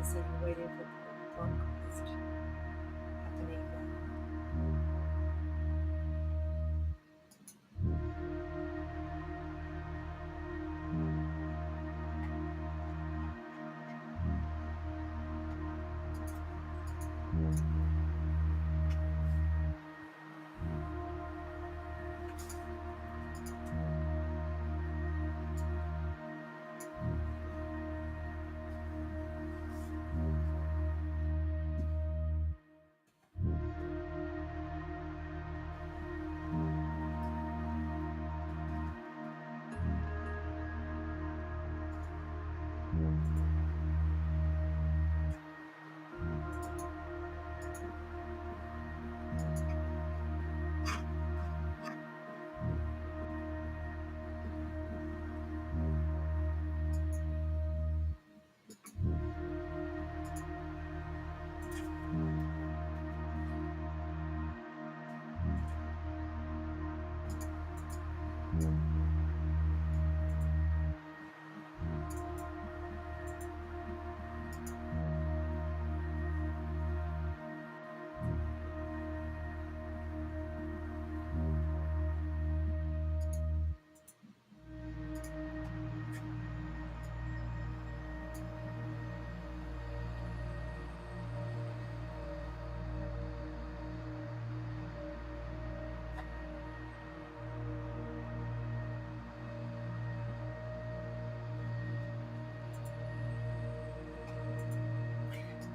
as if you're waiting for broadcast happening now.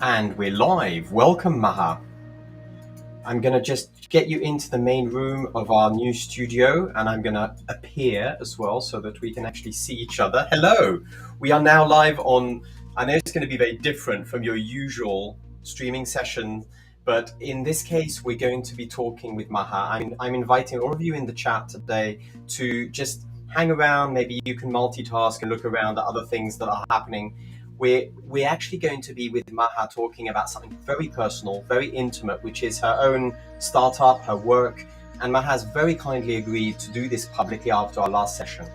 And we're live. Welcome, Maha. I'm going to just get you into the main room of our new studio, and I'm going to appear as well so that we can actually see each other. Hello. We are now live on, I know it's going to be very different from your usual streaming session, but in this case, we're going to be talking with Maha. I'm inviting all of you in the chat today to just hang around. Maybe you can multitask and look around at other things that are happening. We're actually going to be with Maha talking about something very personal, very intimate, which is her own startup, her work. And Maha has very kindly agreed to do this publicly after our last session.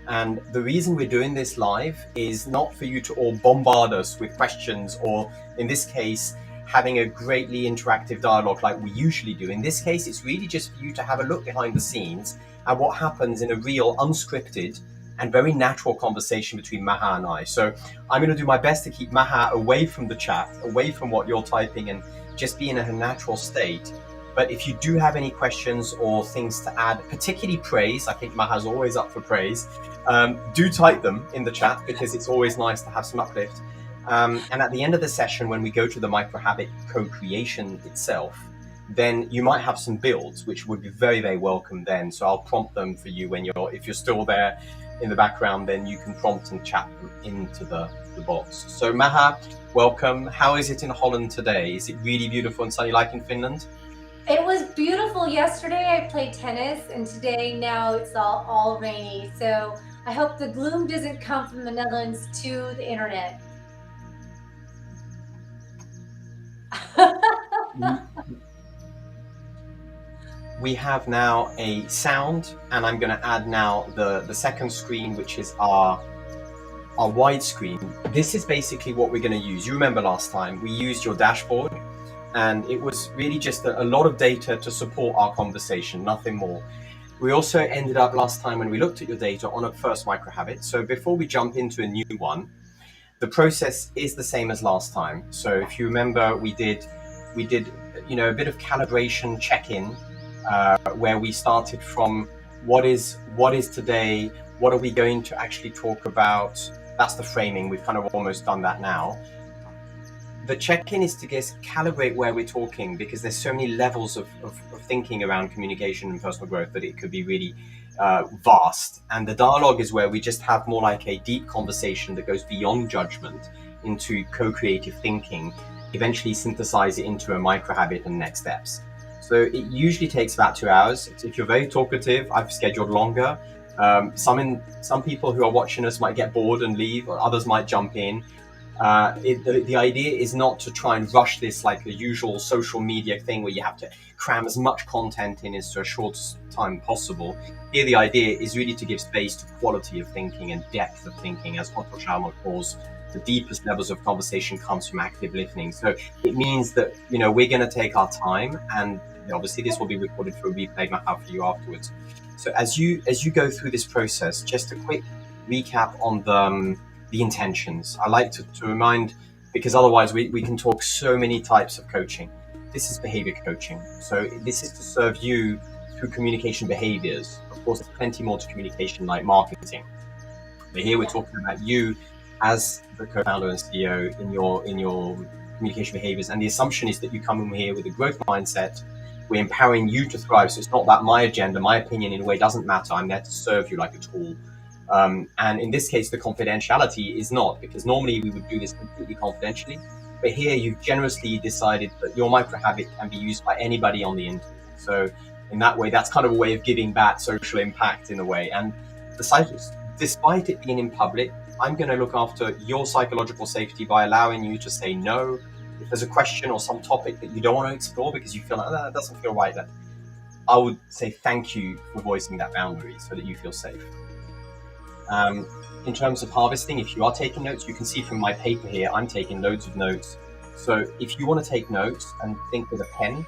And the reason we're doing this live is not for you to all bombard us with questions, or in this case, having a greatly interactive dialogue like we usually do. In this case, it's really just for you to have a look behind the scenes at what happens in a real, unscripted, and very natural conversation between Maha and I. So I'm going to do my best to keep Maha away from the chat, away from what you're typing, and just be in a natural state. But if you do have any questions or things to add, particularly praise, I think Maha's always up for praise, do type them in the chat, because it's always nice to have some uplift. And at the end of the session, when we go to the microhabit co-creation itself, then you might have some builds, which would be very, very welcome then. So I'll prompt them for you if you're still there in the background, then you can prompt and chat them into the box. So Maha, welcome. How is it in Holland today? Is it really beautiful and sunny like in Finland? It was beautiful yesterday. I played tennis, and today now it's all rainy. So I hope the gloom doesn't come from the Netherlands to the internet. We have now a sound, and I'm going to add now the second screen, which is our widescreen. This is basically what we're going to use. You remember last time we used your dashboard, and it was really just a lot of data to support our conversation, nothing more. We also ended up last time when we looked at your data on a first microhabit. So before we jump into a new one, the process is the same as last time. So if you remember, we did a bit of calibration check-in, where we started from what is today, what are we going to actually talk about. That's the framing. We've kind of almost done that now. The check-in is to just calibrate where we're talking, because there's so many levels of thinking around communication and personal growth that it could be really vast. And the dialogue is where we just have more like a deep conversation that goes beyond judgment into co-creative thinking, eventually synthesize it into a microhabit and next steps. So it usually takes about 2 hours. If you're very talkative, I've scheduled longer. Some people who are watching us might get bored and leave, or others might jump in. The idea is not to try and rush this like a usual social media thing where you have to cram as much content in as to a short time possible. Here, the idea is really to give space to quality of thinking and depth of thinking, as Otto Scharmer calls the deepest levels of conversation comes from active listening. So it means that, we're going to take our time, and obviously this will be recorded for a replay Maha for you afterwards. So as you go through this process, just a quick recap on the intentions. I like to remind, because otherwise we can talk so many types of coaching. This is behavior coaching. So this is to serve you through communication behaviors. Of course, there's plenty more to communication, like marketing. But here we're talking about you as the co-founder and CEO in your communication behaviors. And the assumption is that you come in here with a growth mindset. We're empowering you to thrive. So it's not that my agenda, my opinion in a way doesn't matter. I'm there to serve you like a tool. And in this case, the confidentiality is not, because normally we would do this completely confidentially. But here you've generously decided that your micro habit can be used by anybody on the internet. So in that way, that's kind of a way of giving back social impact in a way. And despite it being in public, I'm going to look after your psychological safety by allowing you to say no. If there's a question or some topic that you don't want to explore because you feel like that doesn't feel right, then I would say thank you for voicing that boundary so that you feel safe. In terms of harvesting, if you are taking notes, you can see from my paper here, I'm taking loads of notes. So if you want to take notes and think with a pen,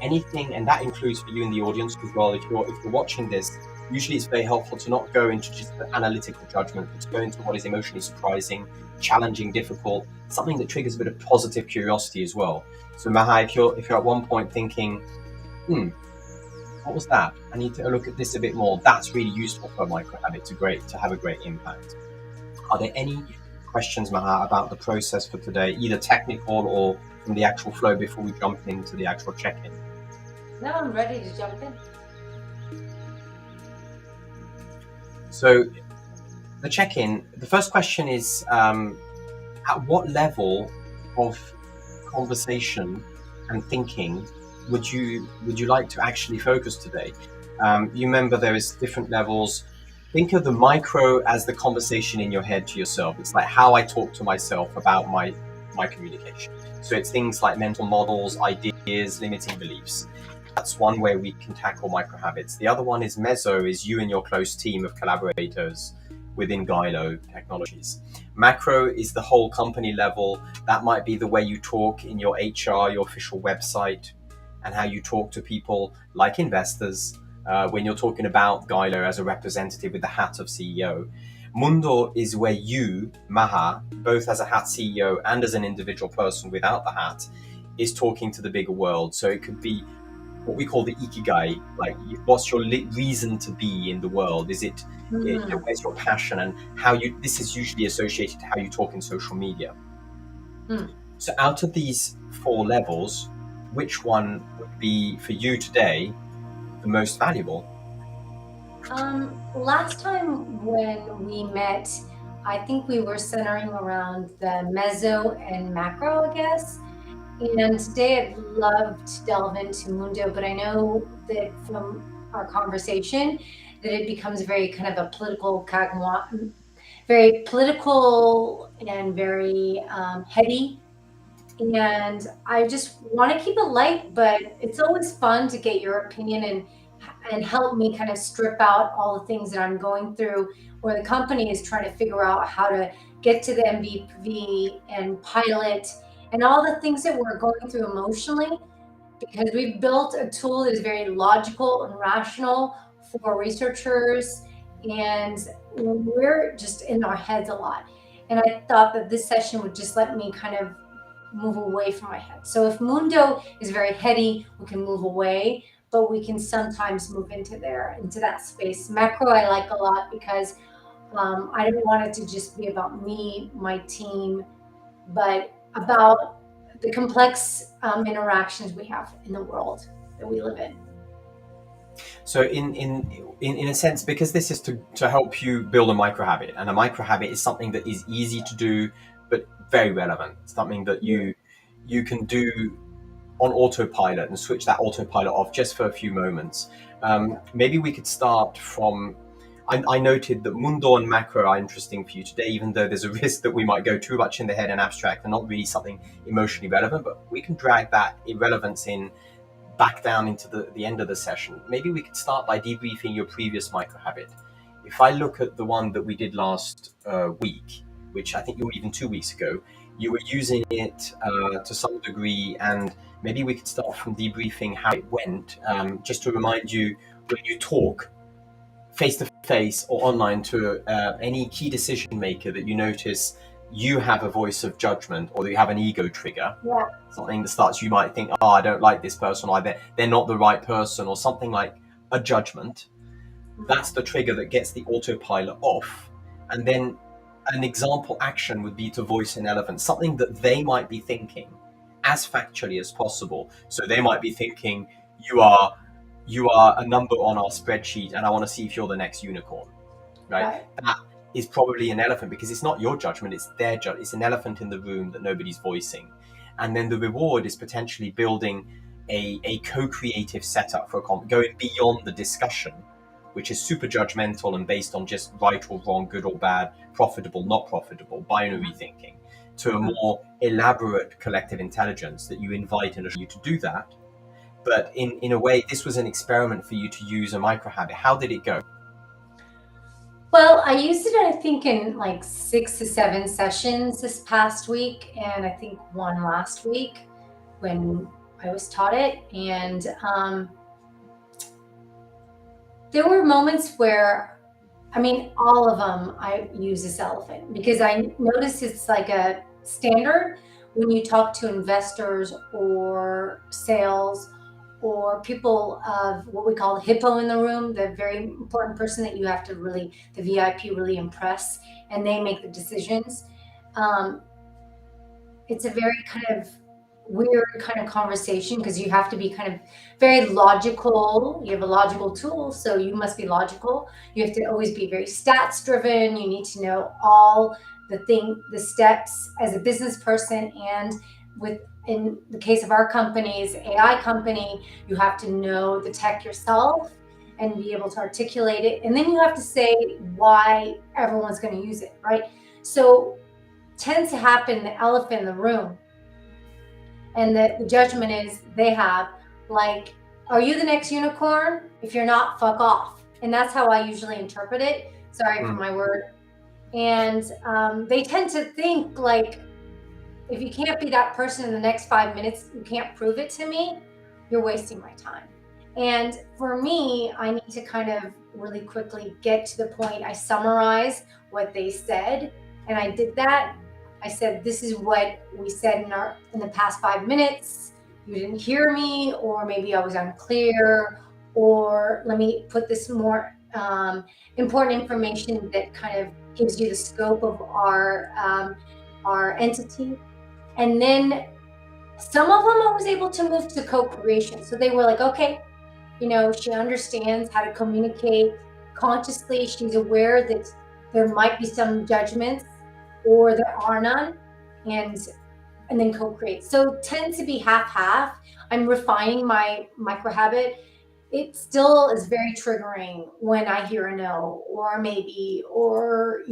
anything, and that includes for you in the audience as well, if you're watching this, usually it's very helpful to not go into just the analytical judgment, but to go into what is emotionally surprising, challenging, difficult, something that triggers a bit of positive curiosity as well. So Maha, if you're at one point thinking, what was that? I need to look at this a bit more. That's really useful for a micro habit to have a great impact. Are there any questions, Maha, about the process for today, either technical or from the actual flow before we jump into the actual check-in? No, I'm ready to jump in. So the check-in, the first question is, at what level of conversation and thinking would you like to actually focus today? You remember there is different levels. Think of the micro as the conversation in your head to yourself. It's like how I talk to myself about my communication. So it's things like mental models, ideas, limiting beliefs. That's one way we can tackle micro habits. The other one is meso, is you and your close team of collaborators within GILO Technologies. Macro is the whole company level. That might be the way you talk in your HR, your official website, and how you talk to people like investors when you're talking about GILO as a representative with the hat of CEO. Mundo is where you, Maha, both as a hat CEO and as an individual person without the hat, is talking to the bigger world. So it could be what we call the ikigai, like what's your reason to be in the world? Is it, where's your passion, and this is usually associated to how you talk in social media. So out of these 4 levels, which one would be for you today the most valuable? Last time when we met, I think we were centering around the meso and macro, I guess. And today I'd love to delve into Mundo, but I know that from our conversation that it becomes very kind of a very political and very heady. And I just want to keep it light, but it's always fun to get your opinion and help me kind of strip out all the things that I'm going through, where the company is trying to figure out how to get to the MVP and pilot and all the things that we're going through emotionally, because we've built a tool that is very logical and rational for researchers, and we're just in our heads a lot. And I thought that this session would just let me kind of move away from my head. So if Mundo is very heady, we can move away, but we can sometimes move into that space. Macro I like a lot because I don't want it to just be about me, my team, but about the complex interactions we have in the world that we live in. So in a sense, because this is to help you build a micro habit, and a micro habit is something that is easy to do but very relevant, something that you can do on autopilot and switch that autopilot off just for a few moments. Maybe we could start from, I noted that Mundo and macro are interesting for you today, even though there's a risk that we might go too much in the head and abstract and not really something emotionally relevant, but we can drag that irrelevance back down into the end of the session. Maybe we could start by debriefing your previous micro habit. If I look at the one that we did last week, which I think you were even 2 weeks ago, you were using it to some degree, and maybe we could start from debriefing how it went, just to remind you when you talk face to face or online to any key decision maker that you notice you have a voice of judgment or that you have an ego trigger, Yeah. something that starts, you might think, oh, I don't like this person, or they're not the right person, or something like a judgment. That's the trigger that gets the autopilot off. And then an example action would be to voice an elephant, something that they might be thinking as factually as possible. So they might be thinking, you are a number on our spreadsheet, and I want to see if you're the next unicorn, right? That is probably an elephant, because it's not your judgment, it's their judgment. It's an elephant in the room that nobody's voicing. And then the reward is potentially building a co-creative setup for going beyond the discussion, which is super judgmental and based on just right or wrong, good or bad, profitable, not profitable, binary thinking, to a more elaborate collective intelligence that you invite you to do that. But in a way, this was an experiment for you to use a micro habit. How did it go? Well, I used it, I think, in like 6 to 7 sessions this past week, and I think one last week when I was taught it. And there were moments where, I mean, all of them, I use this elephant because I notice it's like a standard when you talk to investors or sales or people of what we call the hippo in the room, the very important person that you have to really, the VIP really impress, and they make the decisions. Um, it's a very kind of weird kind of conversation because you have to be kind of very logical. You have a logical tool, so you must be logical. You have to always be very stats driven. You need to know all the steps as a business person, and in the case of our company's AI company, you have to know the tech yourself and be able to articulate it. And then you have to say why everyone's going to use it, right? So tends to happen, the elephant in the room. And the judgment is they have, like, are you the next unicorn? If you're not, fuck off. And that's how I usually interpret it. Sorry for my word. And they tend to think like, if you can't be that person in the next 5 minutes, you can't prove it to me, you're wasting my time. And for me, I need to kind of really quickly get to the point. I summarize what they said, and I did that. I said, this is what we said in the past 5 minutes. You didn't hear me, or maybe I was unclear, or let me put this more important information that kind of gives you the scope of our entity. And then some of them I was able to move to co-creation. So they were like, okay, she understands how to communicate consciously. She's aware that there might be some judgments or there are none, and then co-create. So tend to be half-half. I'm refining my micro habit. It still is very triggering when I hear a no, or maybe, or,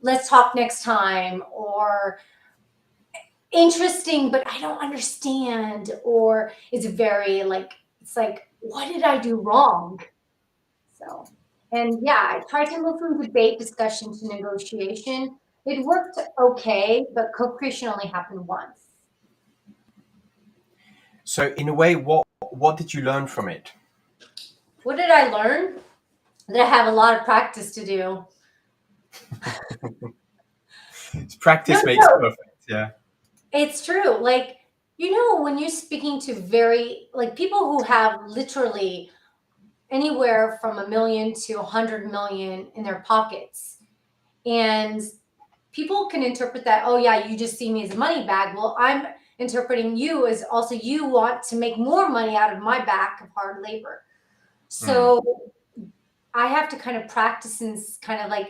let's talk next time, or interesting, but I don't understand, or it's very it's like, what did I do wrong? So, and yeah, I tried to move from debate discussion to negotiation. It worked okay, but co-creation only happened once. So in a way, what did you learn from it? What did I learn? That I have a lot of practice to do. Practice makes perfect. Yeah. It's true. When you're speaking to people who have literally anywhere from 1 million to 100 million in their pockets, and people can interpret that, oh yeah, you just see me as a money bag. Well, I'm interpreting you as also you want to make more money out of my back of hard labor. So I have to kind of practice and kind of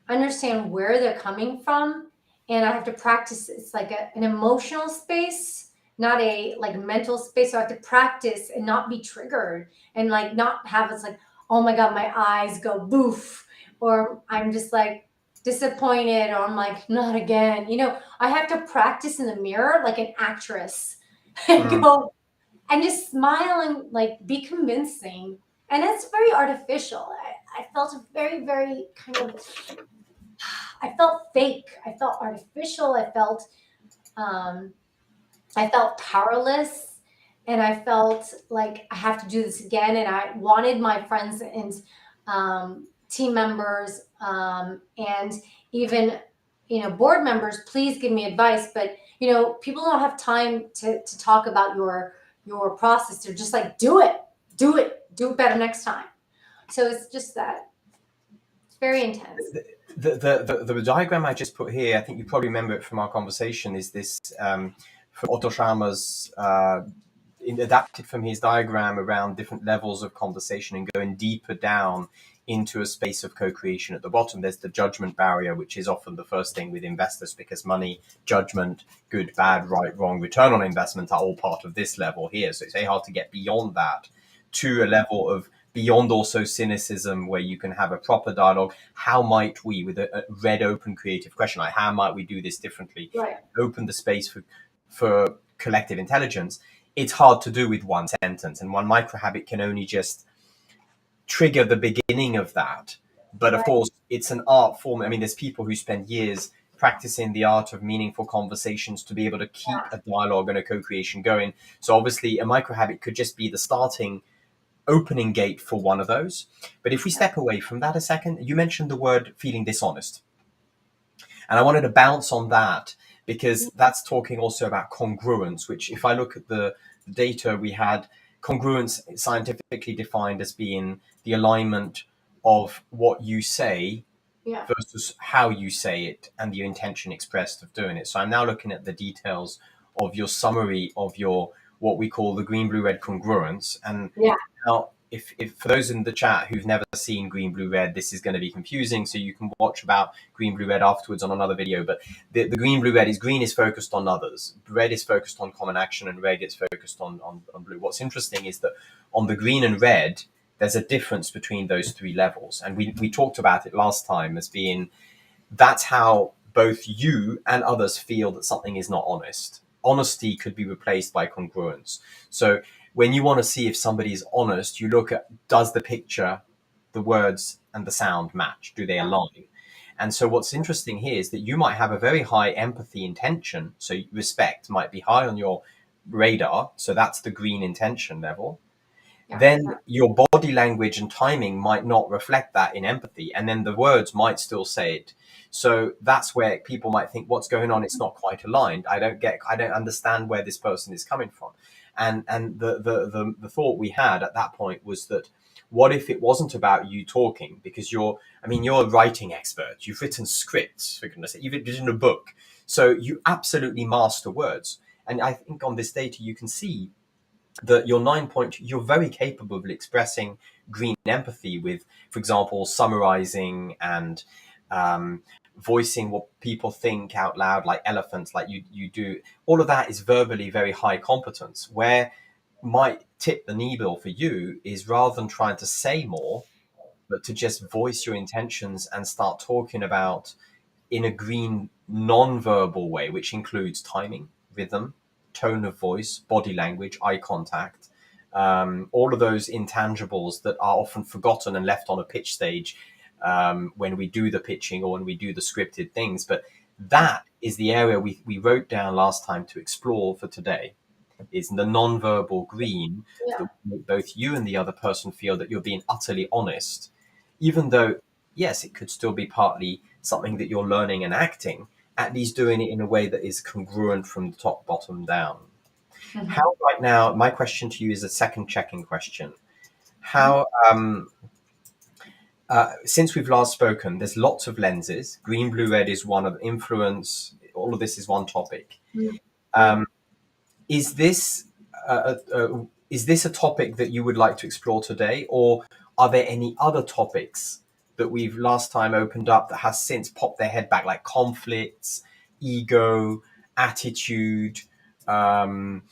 understand where they're coming from. And I have to practice. It's like an emotional space, not a mental space. So I have to practice and not be triggered, and not have it's like, oh my God, my eyes go boof, or I'm just disappointed, or I'm like, not again. I have to practice in the mirror like an actress and go and just smile and be convincing. And it's very artificial. I felt very, very kind of I felt fake. I felt artificial. Um, I felt powerless, and I felt like I have to do this again. And I wanted my friends and team members and even board members, please give me advice. But people don't have time to talk about your process. They're just like, do it, do it better next time. So it's just that it's very intense. The diagram I just put here, I think you probably remember it from our conversation, is this from Otto Scharmer's adapted from his diagram around different levels of conversation and going deeper down into a space of co-creation. At the bottom, there's the judgment barrier, which is often the first thing with investors, because money, judgment, good, bad, right, wrong, return on investment are all part of this level here. So it's very hard to get beyond that to a level of beyond also cynicism, where you can have a proper dialogue. How might we, with a red open creative question, like how might we do this differently, Right. open the space for collective intelligence? It's hard to do with one sentence, and one micro habit can only just trigger the beginning of that. But of Right. course, it's an art form. I mean, there's people who spend years practicing the art of meaningful conversations to be able to keep Yeah. a dialogue and a co-creation going. So obviously, a micro habit could just be the starting opening gate for one of those. But if we step away from that a second, you mentioned the word feeling dishonest. And I wanted to bounce on that because that's talking also about congruence, which, if I look at the data we had, congruence scientifically defined as being the alignment of what you say Yeah. versus how you say it and the intention expressed of doing it. So I'm now looking at the details of your summary of your what we call the green, blue, red congruence. And Yeah. now, if for those in the chat who've never seen green, blue, red, this is going to be confusing. So you can watch about green, blue, red afterwards on another video. But the green, blue, red is green is focused on others, red is focused on common action, and red is focused on blue. What's interesting is that on the green and red, there's a difference between those three levels. And we talked about it last time as being that's how both you and others feel that something is not honest. Honesty could be replaced by congruence. So when you want to see if somebody is honest, you look at, does the picture, the words, and the sound match? Do they align? And so what's interesting here is that you might have a very high empathy intention. So respect might be high on your radar. So that's the green intention level. Yeah. Then your body language and timing might not reflect that in empathy. And then the words might still say it. So that's where people might think, what's going on? It's not quite aligned. I don't understand where this person is coming from. And the thought we had at that point was that, what if it wasn't about you talking? Because you're a writing expert. You've written scripts, for goodness sake. You've written a book. So you absolutely master words. And I think on this data, you can see that your 9 point, you're very capable of expressing green empathy with, for example, summarizing and voicing what people think out loud, like elephants, like you do. All of that is verbally very high competence. Where might tip the needle for you is, rather than trying to say more, but to just voice your intentions and start talking about in a green non-verbal way, which includes timing, rhythm, tone of voice, body language, eye contact, all of those intangibles that are often forgotten and left on a pitch stage when we do the pitching or when we do the scripted things. But that is the area we wrote down last time to explore for today, is the non-verbal green, Yeah. that both you and the other person feel that you're being utterly honest, even though, yes, it could still be partly something that you're learning and acting, at least doing it in a way that is congruent from the top, bottom down. Mhm. How right now, my question to you is a second checking question. How, since we've last spoken, there's lots of lenses. Green, blue, red is one of influence. All of this is one topic. Yeah. Is this is this a topic that you would like to explore today, or are there any other topics that we've last time opened up that has since popped their head back, like conflicts, ego, attitude, um,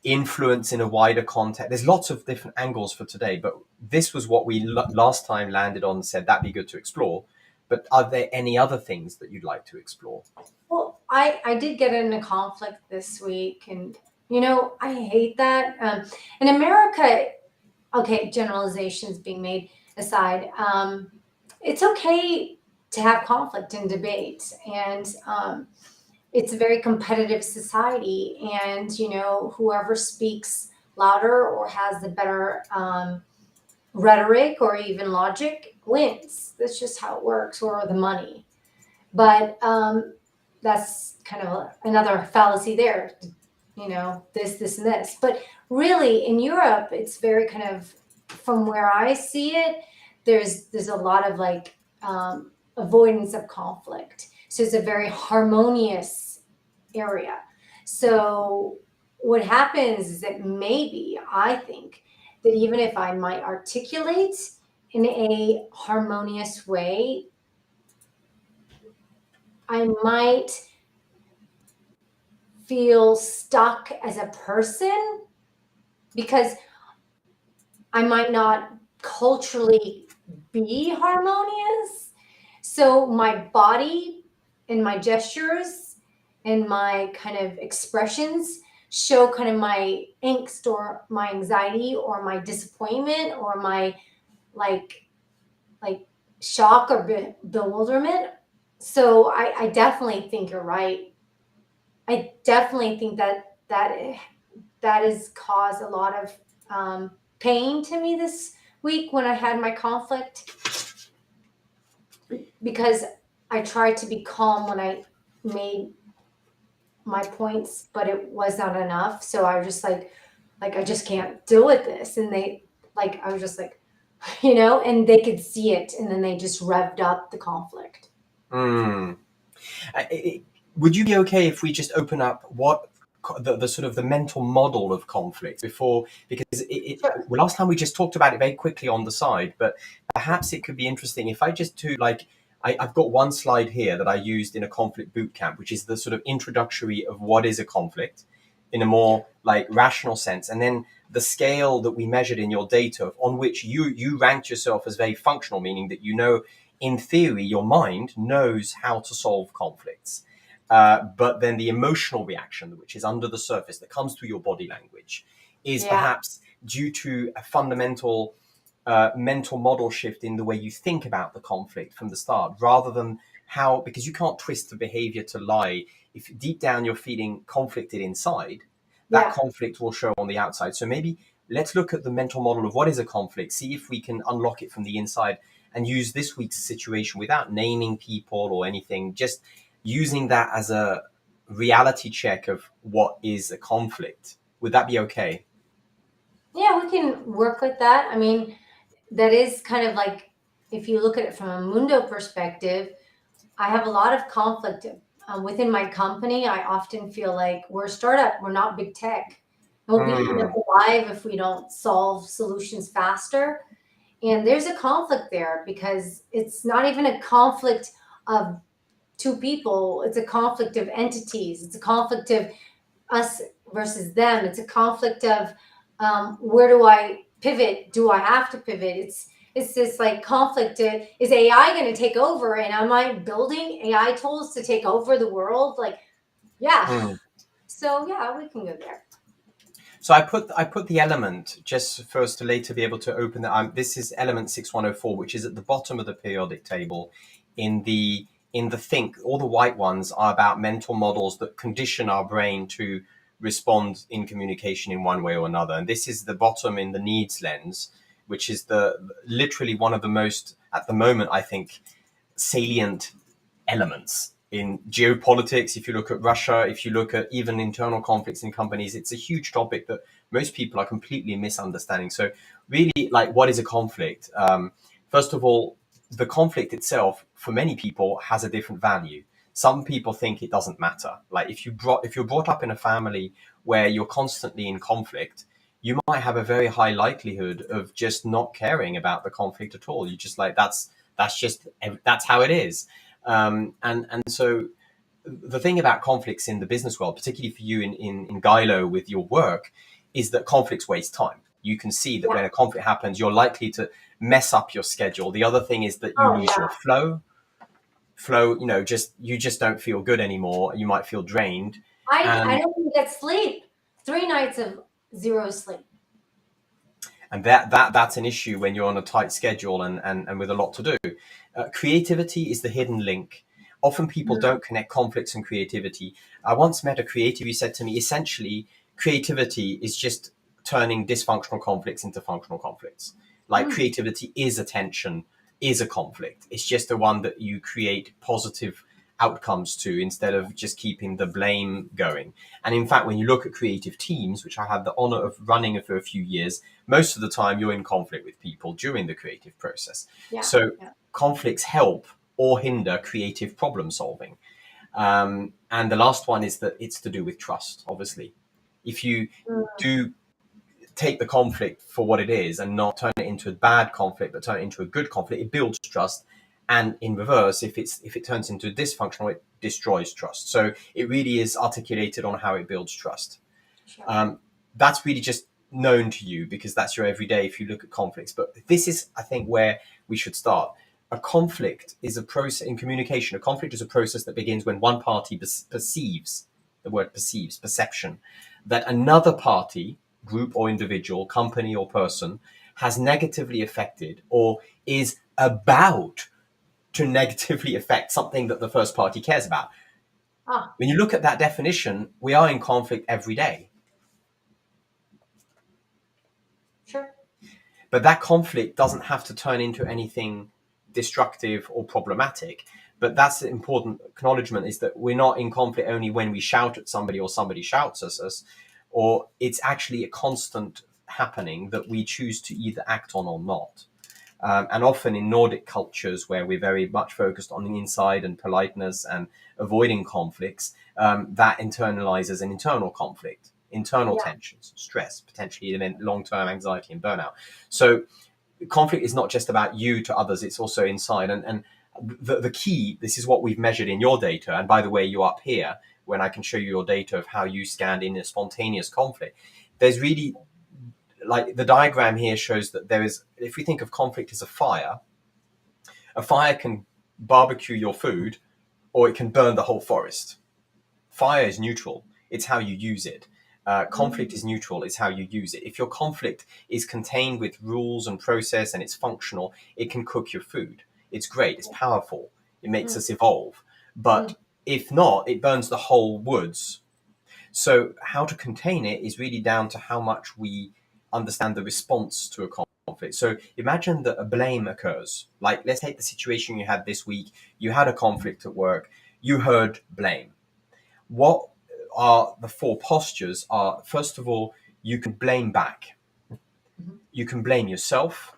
influence in a wider context? There's lots of different angles for today, but this was what we last time landed on and said that'd be good to explore. But are there any other things that you'd like to explore? Well, I did get in a conflict this week, and I hate that. In America, okay, generalizations being made aside, it's okay to have conflict and debate. And it's a very competitive society. And, you know, whoever speaks louder or has the better rhetoric or even logic wins. That's just how it works, or the money. But that's kind of another fallacy there. You know, this, and this. But really, in Europe, it's very kind of, from where I see it, there's a lot of like avoidance of conflict. So it's a very harmonious area. So what happens is that maybe I think that even if I might articulate in a harmonious way, I might feel stuck as a person because I might not culturally be harmonious. So my body and my gestures and my kind of expressions show kind of my angst or my anxiety or my disappointment or my like like shock or bewilderment. So I definitely think you're right. I definitely think that has caused a lot of pain to me this week when I had my conflict, because I tried to be calm when I made my points, but it was not enough. So I was just like I just can't deal with this. And I was just like, you know, and they could see it, and then they just revved up the conflict. Mm. Would you be okay if we just open up what the sort of the mental model of conflict before, because Sure. well, last time we just talked about it very quickly on the side, but perhaps it could be interesting if I just do like I've got one slide here that I used in a conflict boot camp, which is the sort of introductory of what is a conflict in a more like rational sense, and then the scale that we measured in your data on which you ranked yourself as very functional, meaning that you know in theory your mind knows how to solve conflicts, but then the emotional reaction, which is under the surface, that comes through your body language, is Yeah. perhaps due to a fundamental mental model shift in the way you think about the conflict from the start, rather than how, because you can't twist the behavior to lie. If deep down you're feeling conflicted inside, that Yeah. conflict will show on the outside. So maybe let's look at the mental model of what is a conflict, see if we can unlock it from the inside, and use this week's situation without naming people or anything, just using that as a reality check of what is a conflict. Would that be okay? Yeah, we can work with that. I mean, that is kind of like, if you look at it from a mundo perspective, I have a lot of conflict within my company. I often feel like we're a startup, we're not big tech. And we'll be eaten up Mm, alive if we don't solve solutions faster. And there's a conflict there because it's not even a conflict of two people, it's a conflict of entities, it's a conflict of us versus them. It's a conflict of where do I pivot? Do I have to pivot? It's this like conflict. Is AI going to take over? And am I building AI tools to take over the world? Like, yeah. mm. So yeah, we can go there. So I put the element just for us to later be able to open that. This is element 6104, which is at the bottom of the periodic table. In the think, all the white ones are about mental models that condition our brain to respond in communication in one way or another. And this is the bottom in the needs lens, which is the literally one of the most at the moment, I think, salient elements in geopolitics. If you look at Russia, if you look at even internal conflicts in companies, it's a huge topic that most people are completely misunderstanding. So, really, like, what is a conflict? First of all, the conflict itself, for many people, has a different value. Some people think it doesn't matter. Like, if you're brought up in a family where you're constantly in conflict, you might have a very high likelihood of just not caring about the conflict at all. You just like that's how it is. And so the thing about conflicts in the business world, particularly for you in GILO with your work, is that conflicts waste time. You can see that Yeah. when a conflict happens, you're likely to mess up your schedule. The other thing is that you Oh lose your yeah. flow, you just don't feel good anymore. You might feel drained. I And don't even get sleep. 3 nights of zero sleep. And that's an issue when you're on a tight schedule and with a lot to do. Creativity is the hidden link. Often people don't connect conflicts and creativity. I once met a creative who said to me, essentially, creativity is just turning dysfunctional conflicts into functional conflicts. Like creativity is a tension, is a conflict. It's just the one that you create positive outcomes to instead of just keeping the blame going. And in fact, when you look at creative teams, which I had the honor of running for a few years, most of the time you're in conflict with people during the creative process. Yeah. So Yeah. conflicts help or hinder creative problem solving. And the last one is that it's to do with trust, obviously. If you do take the conflict for what it is and not turn it into a bad conflict, but turn it into a good conflict, it builds trust. And in reverse, if it turns into dysfunctional, it destroys trust. So it really is articulated on how it builds trust. Sure. That's really just known to you because that's your everyday if you look at conflicts. But this is, I think, where we should start. A conflict is a process in communication. A conflict is a process that begins when one party perceives, the word perceives, perception, that another party, group or individual, company or person, has negatively affected or is about to negatively affect something that the first party cares about. Ah, When you look at that definition, we are in conflict every day. sure. But that conflict doesn't have to turn into anything destructive or problematic. But that's the important acknowledgement, is that we're not in conflict only when we shout at somebody or somebody shouts at us, or it's actually a constant happening that we choose to either act on or not. And often in Nordic cultures where we're very much focused on the inside and politeness and avoiding conflicts, that internalizes an internal conflict, internal Yeah. tensions, stress, potentially even long-term anxiety and burnout. So conflict is not just about you to others, it's also inside. And the key, this is what we've measured in your data. And by the way, you're up here when I can show you your data of how you scanned in a spontaneous conflict. There's really, like the diagram here shows that there is, if we think of conflict as a fire can barbecue your food or it can burn the whole forest. Fire is neutral, it's how you use it. Conflict is neutral, it's how you use it. If your conflict is contained with rules and process and it's functional, it can cook your food. It's great, it's powerful, it makes us evolve. But if not, it burns the whole woods. So how to contain it is really down to how much we understand the response to a conflict. So imagine that a blame occurs. Like, let's take the situation you had this week. You had a conflict at work. You heard blame. What are the four postures? Are, first of all, you can blame back. You can blame yourself.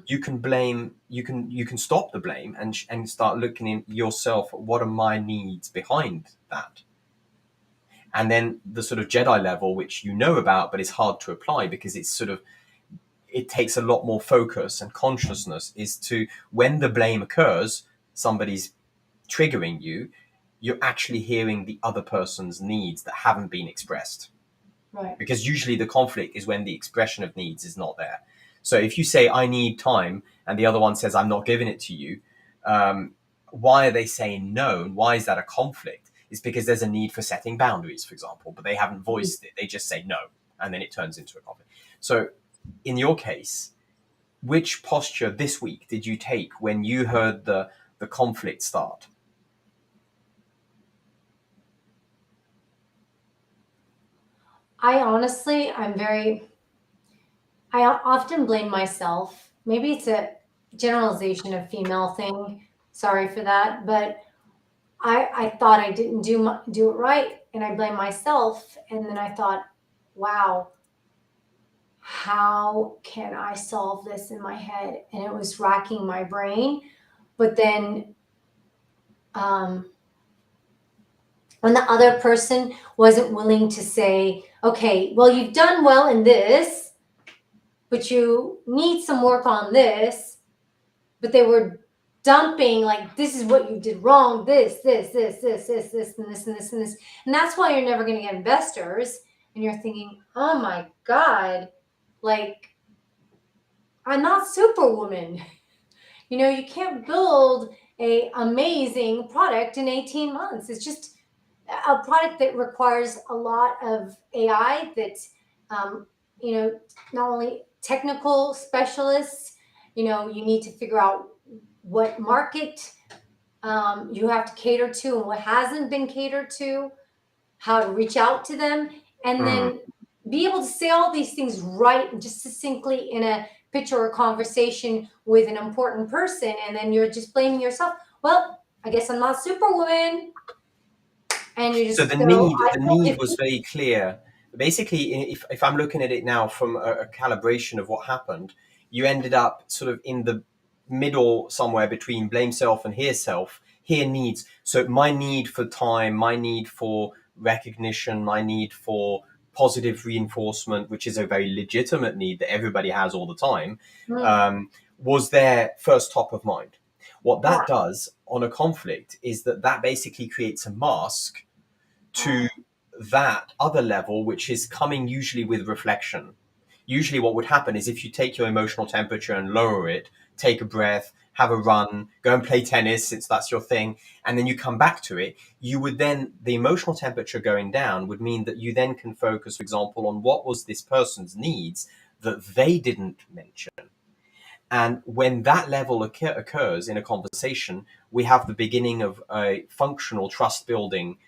You can blame. You can stop the blame and start looking in yourself. What are my needs behind that? And then the sort of Jedi level, which you know about, but it's hard to apply because it's sort of, it takes a lot more focus and consciousness, is to, when the blame occurs, somebody's triggering you, you're actually hearing the other person's needs that haven't been expressed. Right. Because usually the conflict is when the expression of needs is not there. So if you say, I need time, and the other one says, I'm not giving it to you, why are they saying no? And why is that a conflict? It's because there's a need for setting boundaries, for example, but they haven't voiced it. They just say no, and then it turns into a conflict. So in your case, which posture this week did you take when you heard the conflict start? I honestly, I often blame myself. Maybe it's a generalization of female thing. Sorry for that, but I thought I didn't do it right, and I blame myself. And then I thought, wow, how can I solve this in my head? And it was racking my brain. But then, um, when the other person wasn't willing to say, okay, well, you've done well in this, but you need some work on this, but they were dumping like, this is what you did wrong, this, and this, and this, and this. And that's why you're never going to get investors. And you're thinking, oh my God, like, I'm not Superwoman. You can't build a amazing product in 18 months. It's just a product that requires a lot of AI that, um, not only technical specialists. You need to figure out what market you have to cater to and what hasn't been catered to, how to reach out to them, and Mm. then be able to say all these things right and just succinctly in a pitch or a conversation with an important person. And then you're just blaming yourself. Well, I guess I'm not Superwoman. And you So just go, I the feel need was defeated. very clear. Basically, if I'm looking at it now from a calibration of what happened, you ended up sort of in the middle somewhere between blame self and hear self. Hear needs. So my need for time, my need for recognition, my need for positive reinforcement, which is a very legitimate need that everybody has all the time, Mm, was their first top of mind. What yeah. that does on a conflict is that basically creates a mask to that other level, which is coming usually with reflection. Usually, what would happen is if you take your emotional temperature and lower it, take a breath, have a run, go and play tennis, since that's your thing, and then you come back to it, you would then, the emotional temperature going down would mean that you then can focus, for example, on what was this person's needs that they didn't mention. And when that level occurs in a conversation, we have the beginning of a functional trust building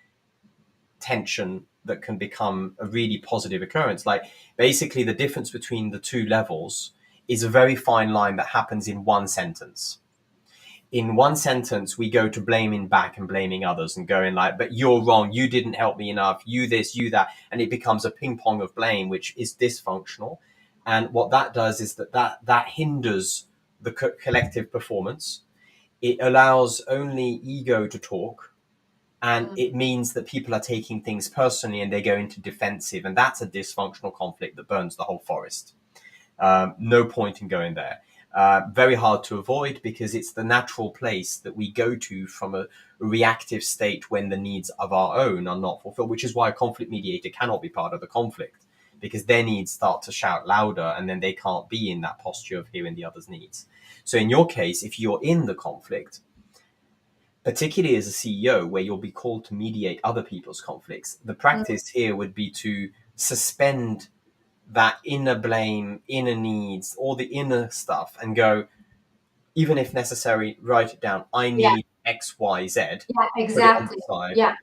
tension that can become a really positive occurrence. Like basically, the difference between the two levels is a very fine line that happens in one sentence. In one sentence, we go to blaming back and blaming others and going like, but you're wrong, you didn't help me enough, you this, you that. And it becomes a ping pong of blame, which is dysfunctional. And what that does is that hinders the collective performance. It allows only ego to talk, and Mm, it means that people are taking things personally and they go into defensive, and that's a dysfunctional conflict that burns the whole forest. No point in going there. Very hard to avoid because it's the natural place that we go to from a reactive state when the needs of our own are not fulfilled, which is why a conflict mediator cannot be part of the conflict, because their needs start to shout louder and then they can't be in that posture of hearing the other's needs. So in your case, if you're in the conflict, particularly as a CEO, where you'll be called to mediate other people's conflicts, the mm, practice here would be to suspend that inner blame, inner needs, all the inner stuff, and go, even if necessary, write it down. I yeah, need X, Y, Z, yeah, put it on the exactly. side, Yeah,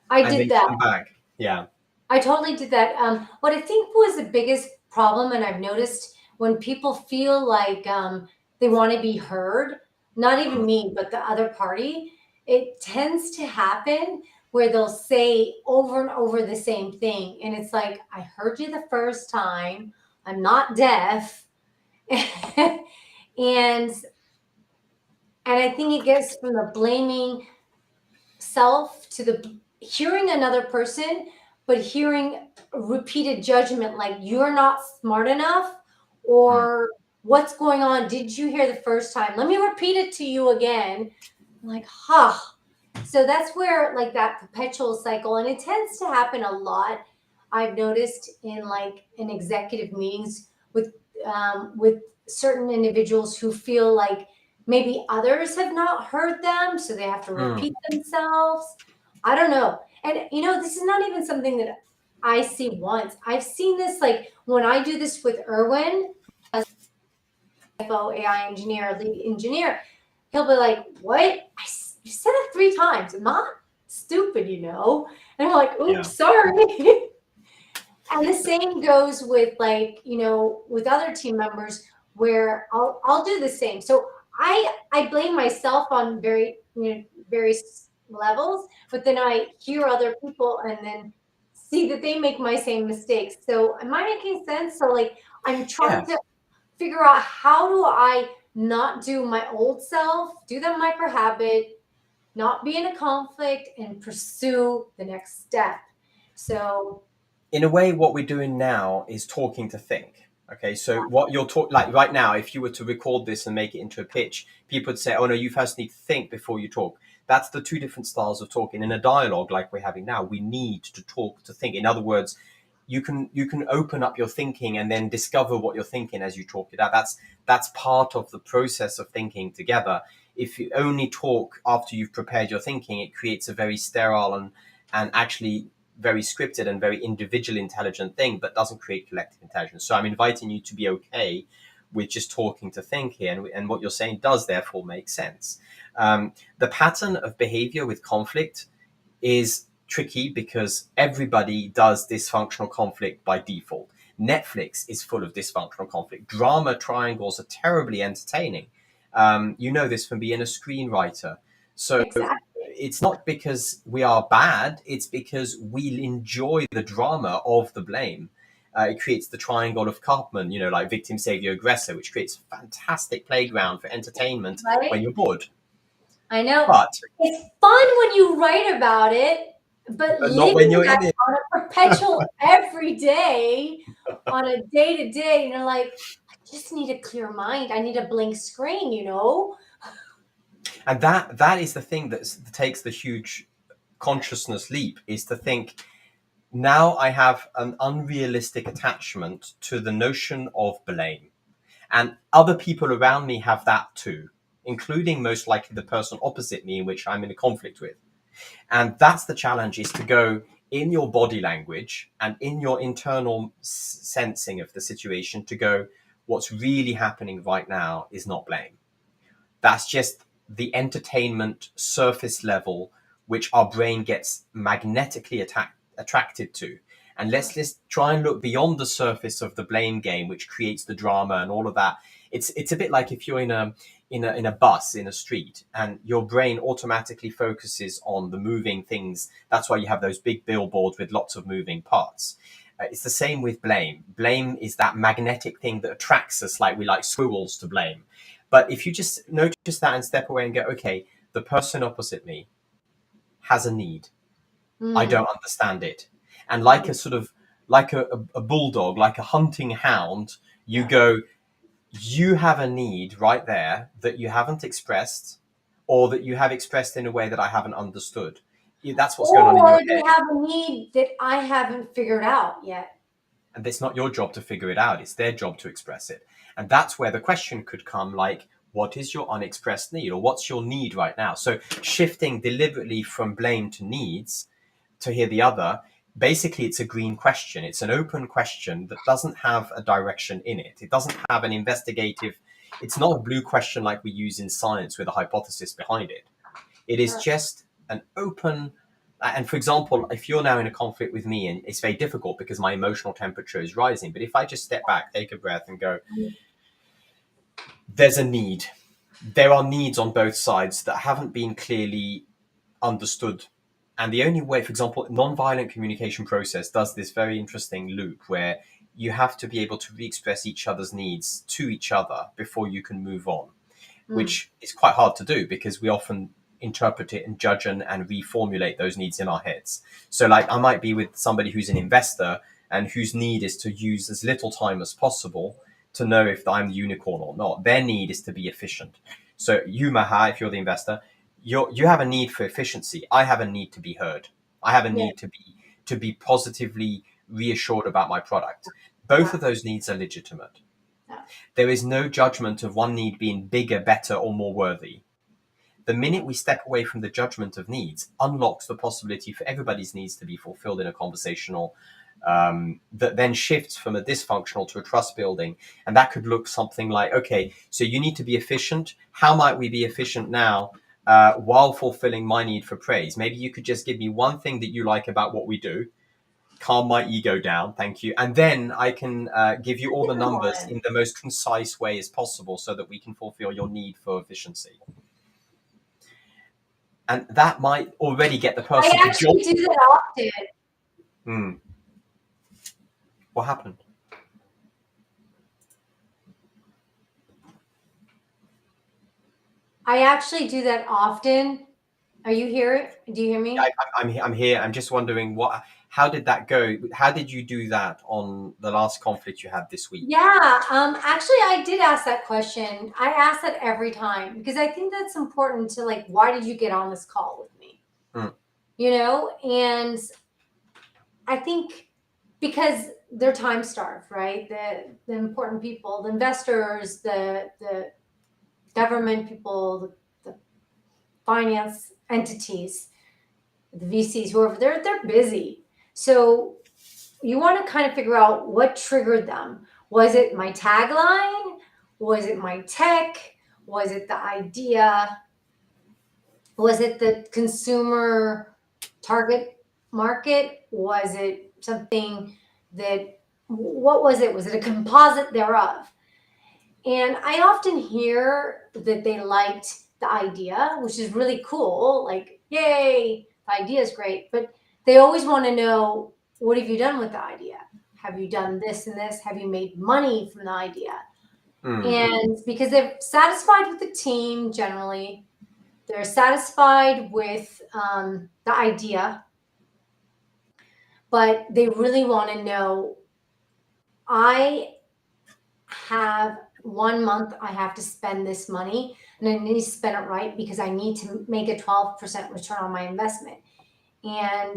I and did then that. come back. Yeah. I totally did that. What I think was the biggest problem, and I've noticed when people feel like they want to be heard, not even me, but the other party, it tends to happen where they'll say over and over the same thing. And it's like, I heard you the first time, I'm not deaf. and I think it gets from the blaming self to the hearing another person, but hearing repeated judgment like you're not smart enough, Mm. or what's going on? Did you hear the first time? Let me repeat it to you again. I'm like, huh. So that's where like that perpetual cycle, and it tends to happen a lot. I've noticed in like in executive meetings with certain individuals who feel like maybe others have not heard them, so they have to Mm. repeat themselves. I don't know. And this is not even something that I see once. I've seen this like when I do this with Erwin, AI engineer, lead engineer. He'll be like, "What? You said it 3 times. I'm not stupid, And I'm like, "Oops, Yeah. sorry." And the same goes with like, with other team members where I'll do the same. So I blame myself on various levels, but then I hear other people and then see that they make my same mistakes. So am I making sense? So like I'm trying Yeah. to figure out how do I not do my old self, do the micro habit, not be in a conflict, and pursue the next step. So In a way, what we're doing now is talking to think. Okay, so what you're talking like right now, if you were to record this and make it into a pitch, people would say, "Oh no, you first need to think before you talk." That's the two different styles of talking. In a dialogue like we're having now, we need to talk to think. In other words, you can open up your thinking and then discover what you're thinking as you talk it out. That's part of the process of thinking together. If you only talk after you've prepared your thinking, it creates a very sterile and actually very scripted and very individual intelligent thing, but doesn't create collective intelligence. So I'm inviting you to be okay with just talking to think here, and what you're saying does therefore make sense. The pattern of behavior with conflict is tricky because everybody does dysfunctional conflict by default. Netflix is full of dysfunctional conflict. Drama triangles are terribly entertaining. You know this from being a screenwriter. So Exactly. it's not because we are bad, it's because we enjoy the drama of the blame. It creates the triangle of Karpman, like victim, savior, aggressor, which creates a fantastic playground for entertainment when Right? you're bored. I know. But It's fun when you write about it, but not when living you're that in it. on a perpetual every day, on a day to day, and you're like, I just need a clear mind. I need a blank screen. And that is the thing that takes the huge consciousness leap, is to think, now I have an unrealistic attachment to the notion of blame. And other people around me have that too, including most likely the person opposite me in which I'm in a conflict with. And that's the challenge, is to go in your body language and in your internal sensing of the situation to go, what's really happening right now is not blame. That's just the entertainment surface level, which our brain gets magnetically attracted to. And let's just try and look beyond the surface of the blame game, which creates the drama and all of that. It's a bit like if you're in a bus in a street, and your brain automatically focuses on the moving things. That's why you have those big billboards with lots of moving parts. It's the same with blame. Blame is that magnetic thing that attracts us, like we like squirrels to blame. But if you just notice that and step away and go, okay, the person opposite me has a need. I Mm, don't understand it. And like a sort of like a bulldog, like a hunting hound, you yeah. go, you have a need right there that you haven't expressed, or that you have expressed in a way that I haven't understood. That's what's going on in Or your they head. have a need that I haven't figured out yet. And it's not your job to figure it out, it's their job to express it. And that's where the question could come, like, what is your unexpressed need, or what's your need right now? So shifting deliberately from blame to needs, to hear the other, basically it's a green question. It's an open question that doesn't have a direction in it. It doesn't have an investigative, it's not a blue question like we use in science with a hypothesis behind it. It is Sure. just an open. And for example, if you're now in a conflict with me, and it's very difficult because my emotional temperature is rising, but if I just step back, take a breath, and go, there's a need. There are needs on both sides that haven't been clearly understood. And the only way, for example, nonviolent communication process does this very interesting loop where you have to be able to re-express each other's needs to each other before you can move on, Mm, which is quite hard to do because we often interpret it and judge and reformulate those needs in our heads. So like I might be with somebody who's an investor and whose need is to use as little time as possible to know if I'm the unicorn or not. Their need is to be efficient. So you, Maha, if you're the investor, you have a need for efficiency. I have a need to be heard. I have a yeah. need to be positively reassured about my product. Both Yeah. of those needs are legitimate. Yeah. There is no judgment of one need being bigger, better, or more worthy. The minute we step away from the judgment of needs, unlocks the possibility for everybody's needs to be fulfilled in a conversational, that then shifts from a dysfunctional to a trust building. And that could look something like, okay, so you need to be efficient. How might we be efficient now while fulfilling my need for praise? Maybe you could just give me one thing that you like about what we do, calm my ego down, thank you. And then I can give you That's all a the good numbers one. in the most concise way as possible so that we can fulfill your need for efficiency. And that might already get the I person to actually jolt. do that often. Hmm, what happened? I actually do that often. Are you here? Do you hear I, me? I'm here. I'm just wondering what. How did that go? How did you do that on the last conflict you had this week? Yeah. Actually, I did ask that question. I ask that every time because I think that's important to like, why did you get on this call with me? Hmm. And I think because they're time starved, right? The important people, the investors, the government people, the finance entities, the VCs, whoever, they're busy. So you want to kind of figure out what triggered them. Was it my tagline? Was it my tech? Was it the idea? Was it the consumer target market? Was it something that, what was it? Was it a composite thereof? And I often hear that they liked the idea, which is really cool. Like, yay, the idea is great. But they always want to know, what have you done with the idea? Have you done this and this? Have you made money from the idea? And because they're satisfied with the team generally, they're satisfied with the idea, but they really want to know, I have 1 month, I have to spend this money and I need to spend it right because I need to make a 12% return on my investment. And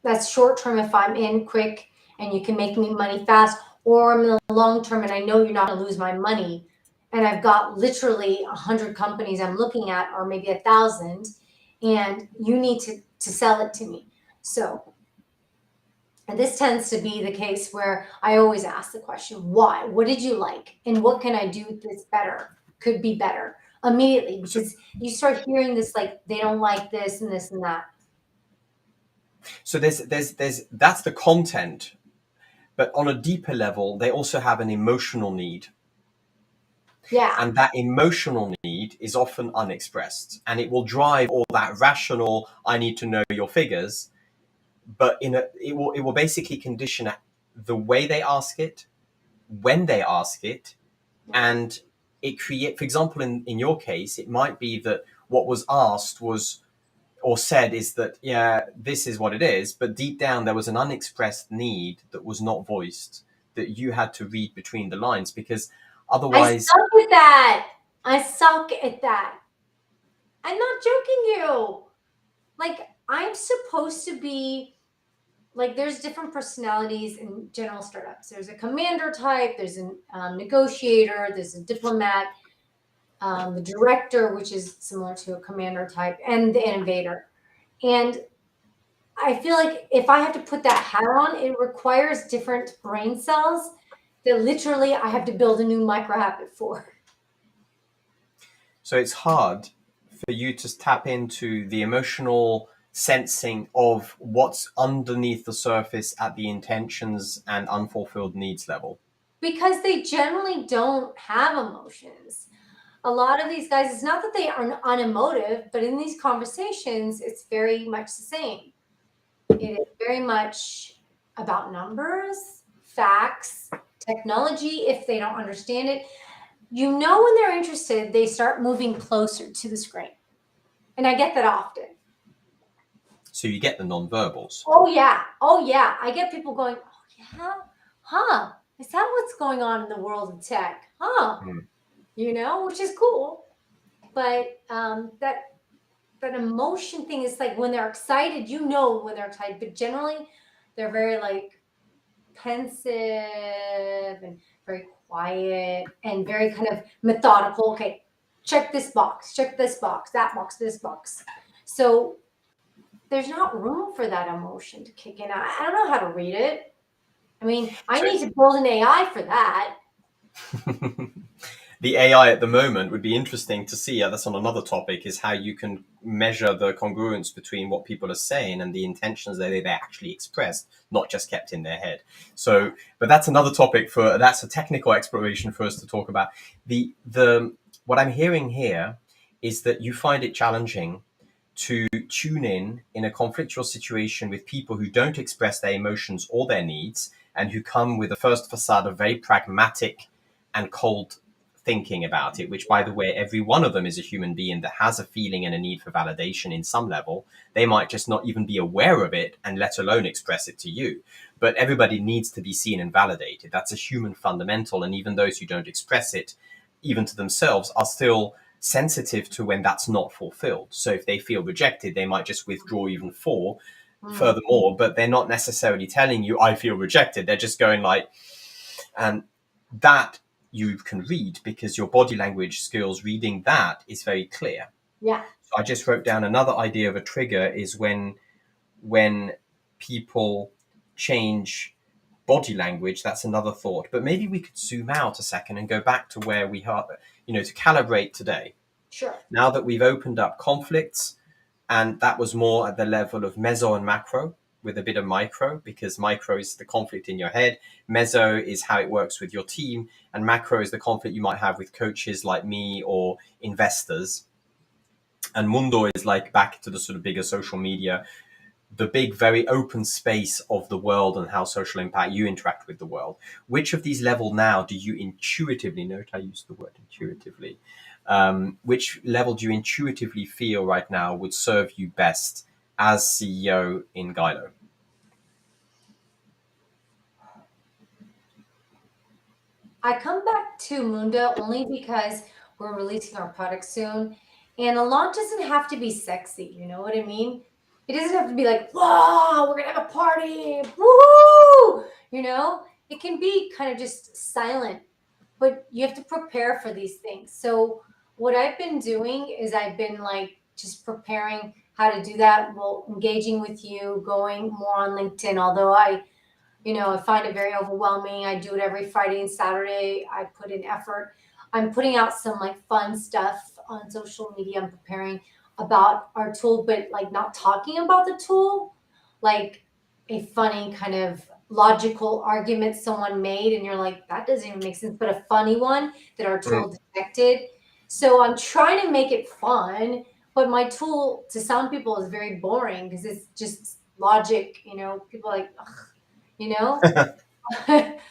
that's short term if I'm in quick and you can make me money fast, or I'm in the long term and I know you're not going to lose my money. And I've got literally 100 companies I'm looking at, or maybe 1,000, and you need to sell it to me. So, and this tends to be the case where I always ask the question, why? What did you like? And what can I do that's better? Could be better immediately, because you start hearing this, like, they don't like this and this and that. So there's that's the content, but on a deeper level, they also have an emotional need. Yeah. And that emotional need is often unexpressed, and it will drive all that rational, I need to know your figures, but it will basically condition the way they ask it, when they ask it, and it create, for example, in your case, it might be that what was asked was, or said, is that, yeah, this is what it is, but deep down there was an unexpressed need that was not voiced, that you had to read between the lines, because I otherwise. suck at that. I suck at that. I'm not joking you. Like, I'm supposed to be, like, there's different personalities in general startups. There's a commander type, there's a negotiator, there's a diplomat, the director, which is similar to a commander type, and the innovator. And I feel like if I have to put that hat on, it requires different brain cells that literally I have to build a new micro habit for. So it's hard for you to tap into the emotional sensing of what's underneath the surface at the intentions and unfulfilled needs level. Because they generally don't have emotions. A lot of these guys, it's not that they are unemotive, but in these conversations, it's very much the same. It is very much about numbers, facts, technology. If they don't understand it, you know, when they're interested, they start moving closer to the screen. And I get that often. So you get the non-verbals. Oh, yeah. Oh, yeah. I get people going, oh, yeah? Huh. Is that what's going on in the world of tech? Huh. You know, which is cool. But that emotion thing is like when they're excited, you know, when they're excited, but generally they're very like pensive and very quiet and very kind of methodical. Okay, check this box, that box, this box. So there's not room for that emotion to kick in. I don't know how to read it. I mean, I need to build an AI for that. The AI at the moment would be interesting to see. That's on another topic, is how you can measure the congruence between what people are saying and the intentions that they actually expressed, not just kept in their head. So, but that's another topic that's a technical exploration for us to talk about. What I'm hearing here is that you find it challenging to tune in a conflictual situation with people who don't express their emotions or their needs, and who come with a first facade of very pragmatic and cold thinking about it, which, by the way, every one of them is a human being that has a feeling and a need for validation in some level. They might just not even be aware of it, and let alone express it to you. But everybody needs to be seen and validated. That's a human fundamental. And even those who don't express it, even to themselves, are still sensitive to when that's not fulfilled. So if they feel rejected, they might just withdraw even furthermore, but they're not necessarily telling you, I feel rejected. They're just going like, and that you can read, because your body language skills reading that is very clear. Yeah. So I just wrote down another idea of a trigger is when people change body language, that's another thought. But maybe we could zoom out a second and go back to where we are, to calibrate today. Sure. Now that we've opened up conflicts, and that was more at the level of meso and macro with a bit of micro, because micro is the conflict in your head, meso is how it works with your team, and macro is the conflict you might have with coaches like me or investors. And mundo is like back to the sort of bigger social media, the big, very open space of the world and how social impact you interact with the world. Which of these level now do you intuitively, note I use the word intuitively, which level do you intuitively feel right now would serve you best as CEO in GILO? I come back to Mundo only because we're releasing our product soon. And a launch doesn't have to be sexy. You know what I mean? It doesn't have to be like, whoa, we're going to have a party. Woohoo! It can be kind of just silent, but you have to prepare for these things. So, what I've been doing is I've been like just preparing how to do that. Well, engaging with you, going more on LinkedIn, although I find it very overwhelming. I do it every Friday and Saturday. I put in effort. I'm putting out some like fun stuff on social media. I'm preparing about our tool, but like not talking about the tool, like a funny kind of logical argument someone made, and you're like, that doesn't even make sense, but a funny one that our Mm. tool detected. So I'm trying to make it fun, but my tool to some people is very boring because it's just logic. People are like, ugh, you know,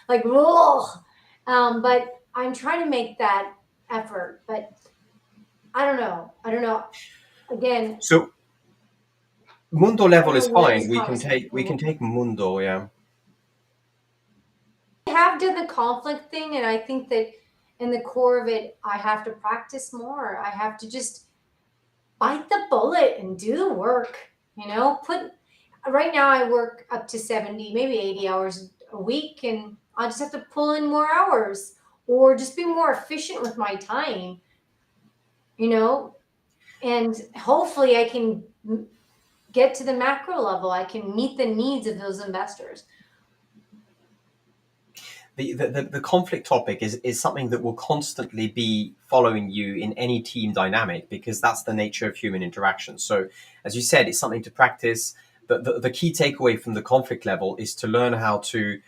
like, ugh. But I'm trying to make that effort. But I don't know. I don't know. Again, So mundo I level don't is know where fine. this We can conversation take we will. can take mundo, yeah. I have done the conflict thing, and I think that in the core of it, I have to practice more. I have to just bite the bullet and do the work. Put right now I work up to 70, maybe 80 hours a week, and I just have to pull in more hours or just be more efficient with my time, you know, and hopefully I can get to the macro level. I can meet the needs of those investors. The conflict topic is something that will constantly be following you in any team dynamic, because that's the nature of human interaction. So, as you said, it's something to practice. The key takeaway from the conflict level is to learn how to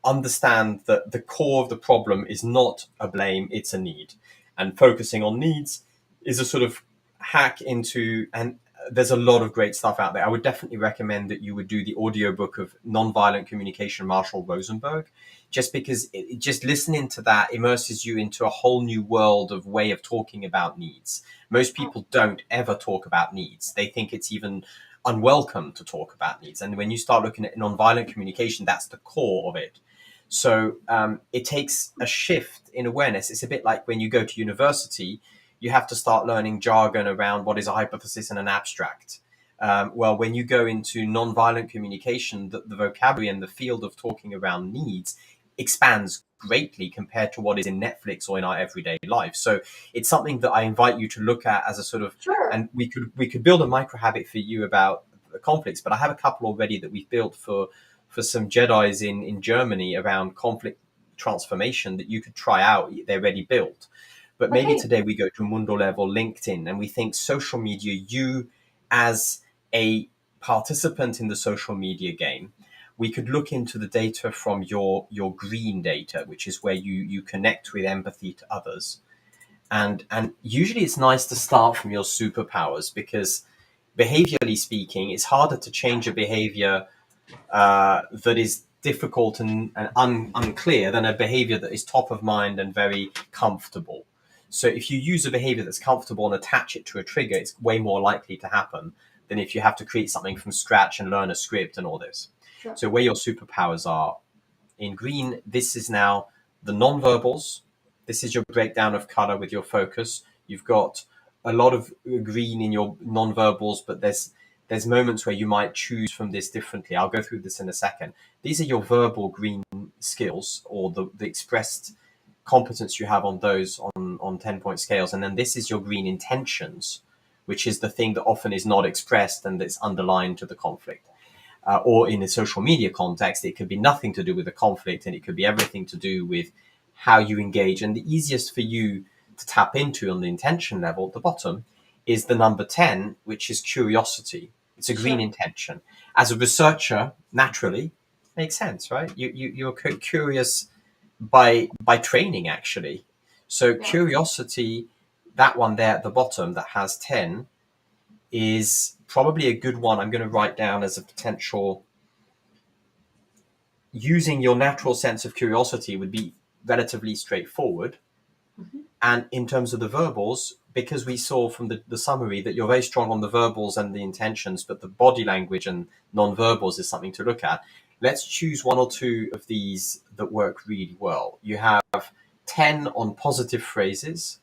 understand that the core of the problem is not a blame, it's a need. And focusing on needs is a sort of hack into, and there's a lot of great stuff out there. I would definitely recommend that you would do the audiobook of Nonviolent Communication, Marshall Rosenberg, just because just listening to that immerses you into a whole new world of way of talking about needs. Most people don't ever talk about needs. They think it's even unwelcome to talk about needs. And when you start looking at nonviolent communication, that's the core of it. So it takes a shift in awareness. It's a bit like when you go to university, you have to start learning jargon around what is a hypothesis and an abstract. Well, when you go into nonviolent communication, the vocabulary and the field of talking around needs expands greatly compared to what is in Netflix or in our everyday life. So it's something that I invite you to look at as a sort of, Sure. and we could build a micro habit for you about the conflicts, but I have a couple already that we've built for some Jedis in Germany around conflict transformation that you could try out. They're already built. But maybe Okay. today we go to Mundo level LinkedIn and we think social media, you as a participant in the social media game, we could look into the data from your green data, which is where you connect with empathy to others. And usually it's nice to start from your superpowers, because behaviorally speaking, it's harder to change a behavior that is difficult and unclear than a behavior that is top of mind and very comfortable. So if you use a behavior that's comfortable and attach it to a trigger, it's way more likely to happen than if you have to create something from scratch and learn a script and all this. Sure. So where your superpowers are in green, this is now the non-verbals. This is your breakdown of color with your focus. You've got a lot of green in your non-verbals, but there's moments where you might choose from this differently. I'll go through this in a second. These are your verbal green skills, or the expressed competence you have on those on 10-point scales. And then this is your green intentions, which is the thing that often is not expressed and that's underlined to the conflict. or in a social media context, it could be nothing to do with the conflict, and it could be everything to do with how you engage. And the easiest for you to tap into on the intention level at the bottom is the number 10, which is curiosity. It's a green Sure. intention. As a researcher, naturally, makes sense, right? You're curious by training, actually. So Yeah. curiosity, that one there at the bottom that has 10, is probably a good one. I'm going to write down as a potential. Using your natural sense of curiosity would be relatively straightforward. Mhm. And in terms of the verbals, because we saw from the summary that you're very strong on the verbals and the intentions, but the body language and non-verbals is something to look at. Let's choose one or two of these that work really well. You have 10 on positive phrases.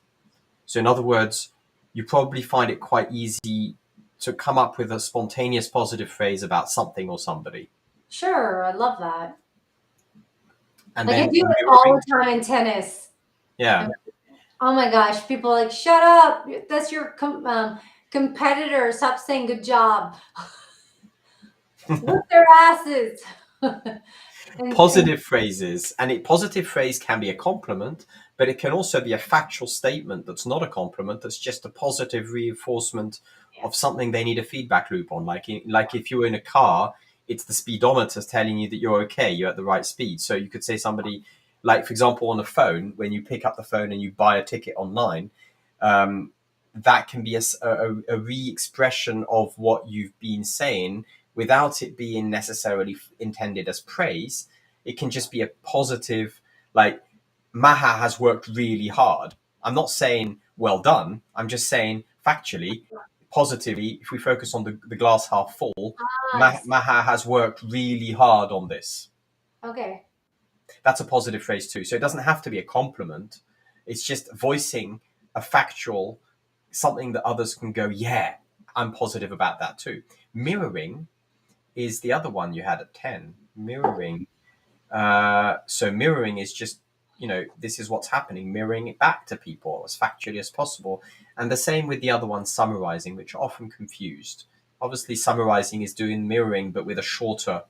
So in other words, you probably find it quite easy to come up with a spontaneous positive phrase about something or somebody. Sure. I love that. And Like I do then it all mirroring. the time in tennis. Yeah. Oh my gosh, people are like, shut up. That's your competitor. Stop saying good job. Whip their asses. and Positive phrases, and a positive phrase can be a compliment, but it can also be a factual statement that's not a compliment, that's just a positive reinforcement yeah. of something they need a feedback loop on. Like if you were in a car, it's the speedometer telling you that you're okay, you're at the right speed. So you could say somebody, like for example on a phone, when you pick up the phone and you buy a ticket online, um, that can be a re-expression of what you've been saying without it being necessarily intended as praise. It can just be a positive, like, Maha has worked really hard. I'm not saying well done. I'm just saying factually, positively, if we focus on the glass half full, I see. Maha has worked really hard on this. Okay. That's a positive phrase too. So it doesn't have to be a compliment. It's just voicing a factual, something that others can go, yeah, I'm positive about that too. Mirroring is the other one you had at 10. Mirroring. So mirroring is just, this is what's happening, mirroring it back to people as factually as possible. And the same with the other one, summarizing, which are often confused. Obviously, summarizing is doing mirroring, but with a shorter,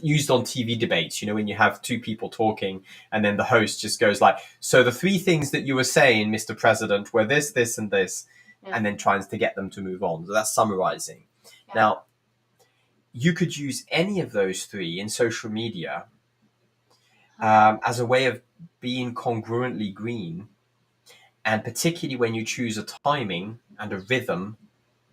used on TV debates, when you have two people talking and then the host just goes like, so the three things that you were saying, Mr. President, were this, this, and this, Yeah. and then tries to get them to move on. So that's summarizing. Yeah. Now, you could use any of those three in social media as a way of being congruently green, and particularly when you choose a timing and a rhythm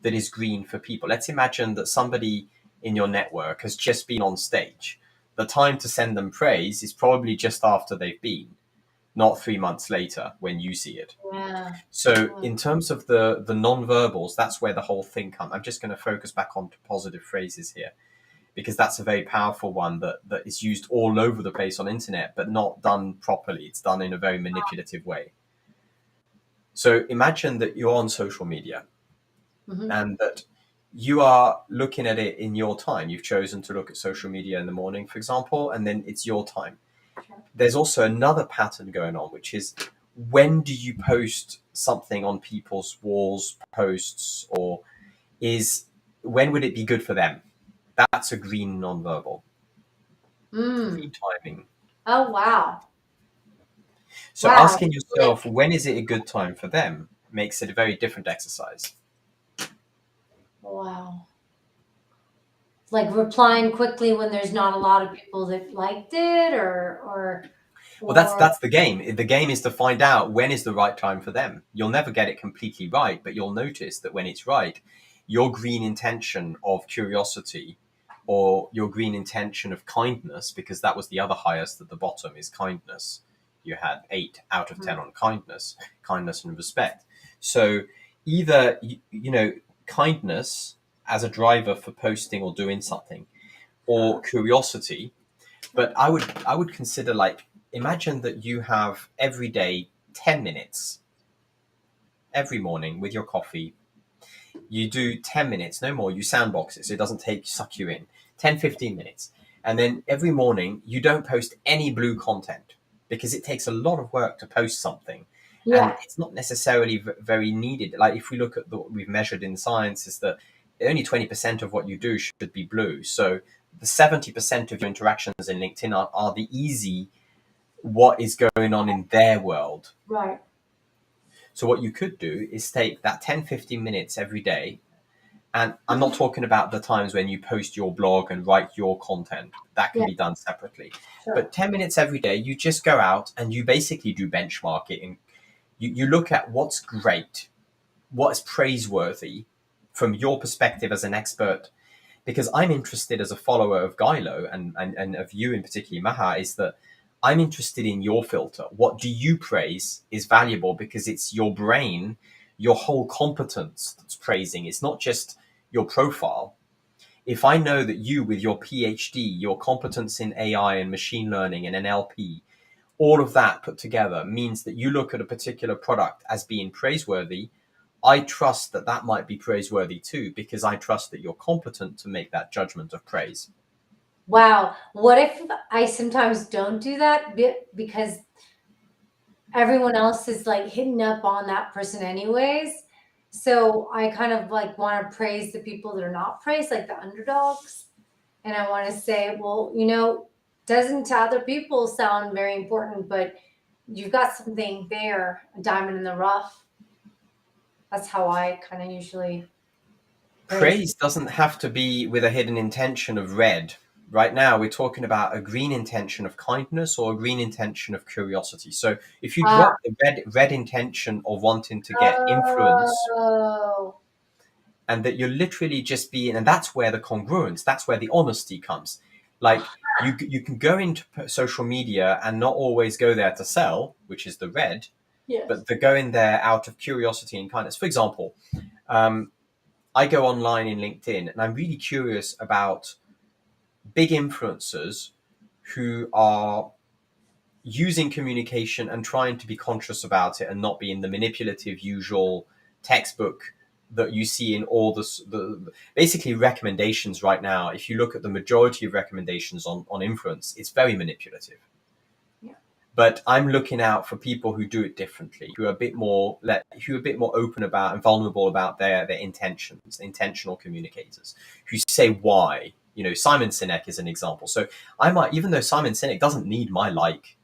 that is green for people. Let's imagine that somebody in your network has just been on stage. The time to send them praise is probably just after they've been, not 3 months later when you see it. Yeah. So Yeah. in terms of the non-verbals, that's where the whole thing comes. I'm just going to focus back on positive phrases here, because that's a very powerful one that is used all over the place on internet, but not done properly. It's done in a very manipulative way. So imagine that you're on social media Mhm. and that you are looking at it in your time. You've chosen to look at social media in the morning, for example, and then it's your time. Sure. There's also another pattern going on, which is, when do you post something on people's walls, posts, or when would it be good for them? That's a green nonverbal. Green Mm. timing. Oh wow. So Wow. asking Like yourself, when is it a good time for them, makes it a very different exercise. wow. Like replying quickly when there's not a lot of people that liked it Well, that's or that's the game. The game is to find out when is the right time for them. You'll never get it completely right, but you'll notice that when it's right, your green intention of curiosity, or your green intention of kindness, because that was the other highest at the bottom, is kindness. You had 8 out of 10 on kindness and respect. So either kindness as a driver for posting or doing something, or curiosity. But I would consider, like, imagine that you have every day 10 minutes every morning with your coffee. You do 10 minutes, no more. You sandbox it so it doesn't suck you in. 10-15 minutes. And then every morning you don't post any blue content, because it takes a lot of work to post something. And yeah. it's not necessarily very needed. Like, if we look at what we've measured in science, is that only 20% of what you do should be blue. So the 70% of your interactions in LinkedIn are the easy, what is going on in their world. Right. So what you could do is take that 10-15 minutes every day. And I'm not talking about the times when you post your blog and write your content. That can Yeah, be done separately. sure. But 10 minutes every day, you just go out and you basically do benchmarking. You look at what's great, what's praiseworthy from your perspective as an expert. Because I'm interested as a follower of GILO and of you in particular, Maha, is that I'm interested in your filter. What do you praise is valuable because it's your brain, your whole competence that's praising. It's not just your profile. If I know that you, with your PhD, your competence in AI and machine learning and NLP, all of that put together means that you look at a particular product as being praiseworthy, I trust that that might be praiseworthy too, because I trust that you're competent to make that judgment of praise. Wow. What if I sometimes don't do that because everyone else is like hitting up on that person anyways? So I kind of like want to praise the people that are not praised, like the underdogs. And I want to say, well, doesn't to other people sound very important, but you've got something there, a diamond in the rough. That's how I kind of usually praise. Praise doesn't have to be with a hidden intention of red. Right now, we're talking about a green intention of kindness or a green intention of curiosity. So if you Ah, drop the red intention of wanting to get influence, oh, and that you're literally just being, and that's where the congruence, that's where the honesty comes. Like you can go into social media and not always go there to sell, which is the red, yes. but they're going there out of curiosity and kindness. For example, um, I go online in LinkedIn and I'm really curious about big influencers who are using communication and trying to be conscious about it and not being the manipulative usual textbook that you see in all the basically recommendations right now. If you look at the majority of recommendations on influence, it's very manipulative. Yeah. But I'm looking out for people who do it differently, who are a bit more open about and vulnerable about their intentions, intentional communicators, who say why. Simon Sinek is an example. So I might, even though Simon Sinek doesn't need my like,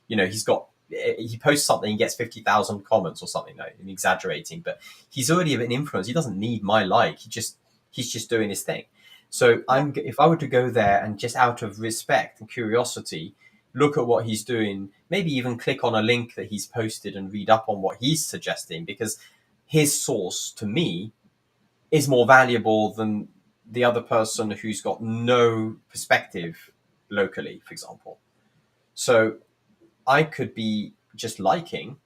he posts something, he gets 50,000 comments or something. No, I'm exaggerating, but he's already an influence. He doesn't need my like. He's just doing his thing. So Yeah. if I were to go there and just out of respect and curiosity, look at what he's doing, maybe even click on a link that he's posted and read up on what he's suggesting, because his source to me is more valuable than the other person who's got no perspective locally, for example. So I could be just liking,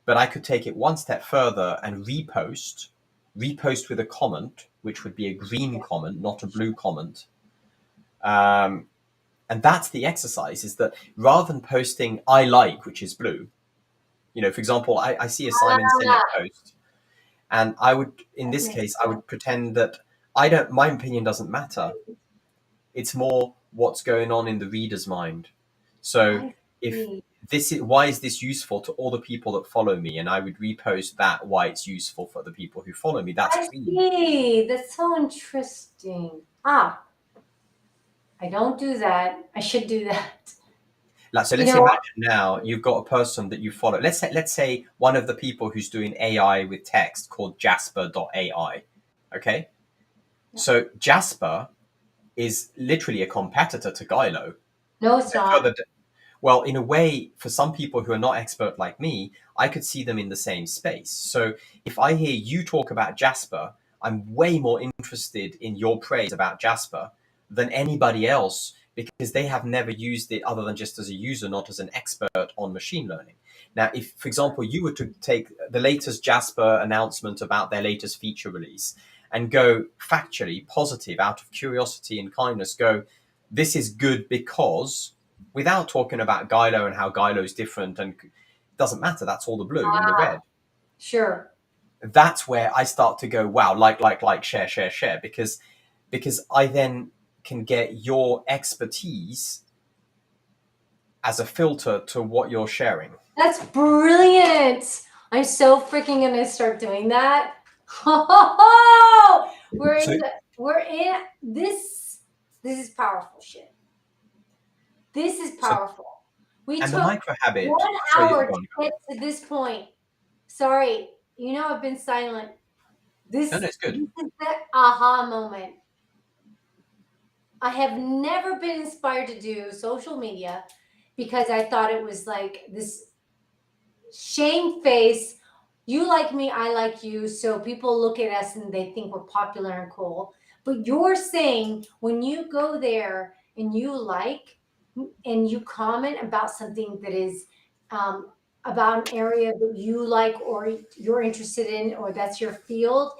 but I could take it one step further and repost with a comment, which would be a green comment, not a blue comment. Um, and that's the exercise, is that rather than posting I like, which is blue, for example, I see a Simon Sinek Ah, post, and I would, in that this makes case, I would pretend that my opinion doesn't matter. sense. It's more what's going on in the reader's mind. So I if see. why is this useful to all the people that follow me? And I would repost that, why it's useful for the people who follow me. That's I green. see. That's so interesting. Ah, I don't do that. I should do that. Like, so You let's know, imagine now you've got a person that you follow. Let's say one of the people who's doing AI with text called Jasper.ai. Okay. So Jasper is literally a competitor to GILO. no, it's They're not. well, in a way, for some people who are not expert like me, I could see them in the same space. So if I hear you talk about Jasper, I'm way more interested in your praise about Jasper than anybody else, because they have never used it other than just as a user, not as an expert on machine learning. Now, if, for example, you were to take the latest Jasper announcement about their latest feature release and go factually positive out of curiosity and kindness, go, this is good because, without talking about GILO and how GILO is different, and it doesn't matter, that's all the blue in the red. Sure. That's where I start to go, wow, like, share, because I then can get your expertise as a filter to what you're sharing. That's brilliant. I'm so freaking gonna start doing that. Oh, So, we're in this. This is powerful shit. This is so, powerful. We and the took micro habit. one Sorry, hour go to on. get to this point. Sorry, I've been silent. No, no, This it's good. this is the aha moment. I have never been inspired to do social media because I thought it was like this shame face. You like me, I like you. So people look at us and they think we're popular and cool. But you're saying when you go there and you like and you comment about something that is um, about an area that you like or you're interested in, or that's your field,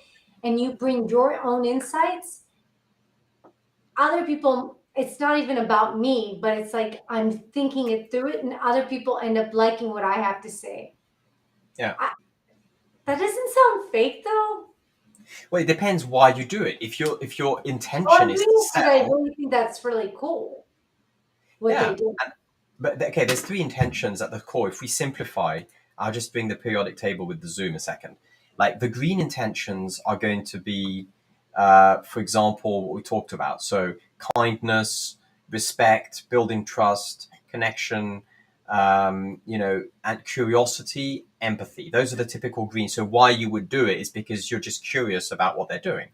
and you bring your own insights, other people, it's not even about me, but it's like I'm thinking it through it, and other people end up liking what I have to say. Yeah. That doesn't sound fake though. Well, it depends why you do it. If your Oh, intention I'm is doing to it because I sell, really think that's really cool what they yeah. do. But okay, there's three intentions at the core. If we simplify, I'll just bring the periodic table with the zoom a second. Like the green intentions are going to be, for example, what we talked about. So kindness, respect, building trust, connection, and curiosity, empathy. Those are the typical green. So why you would do it is because you're just curious about what they're doing.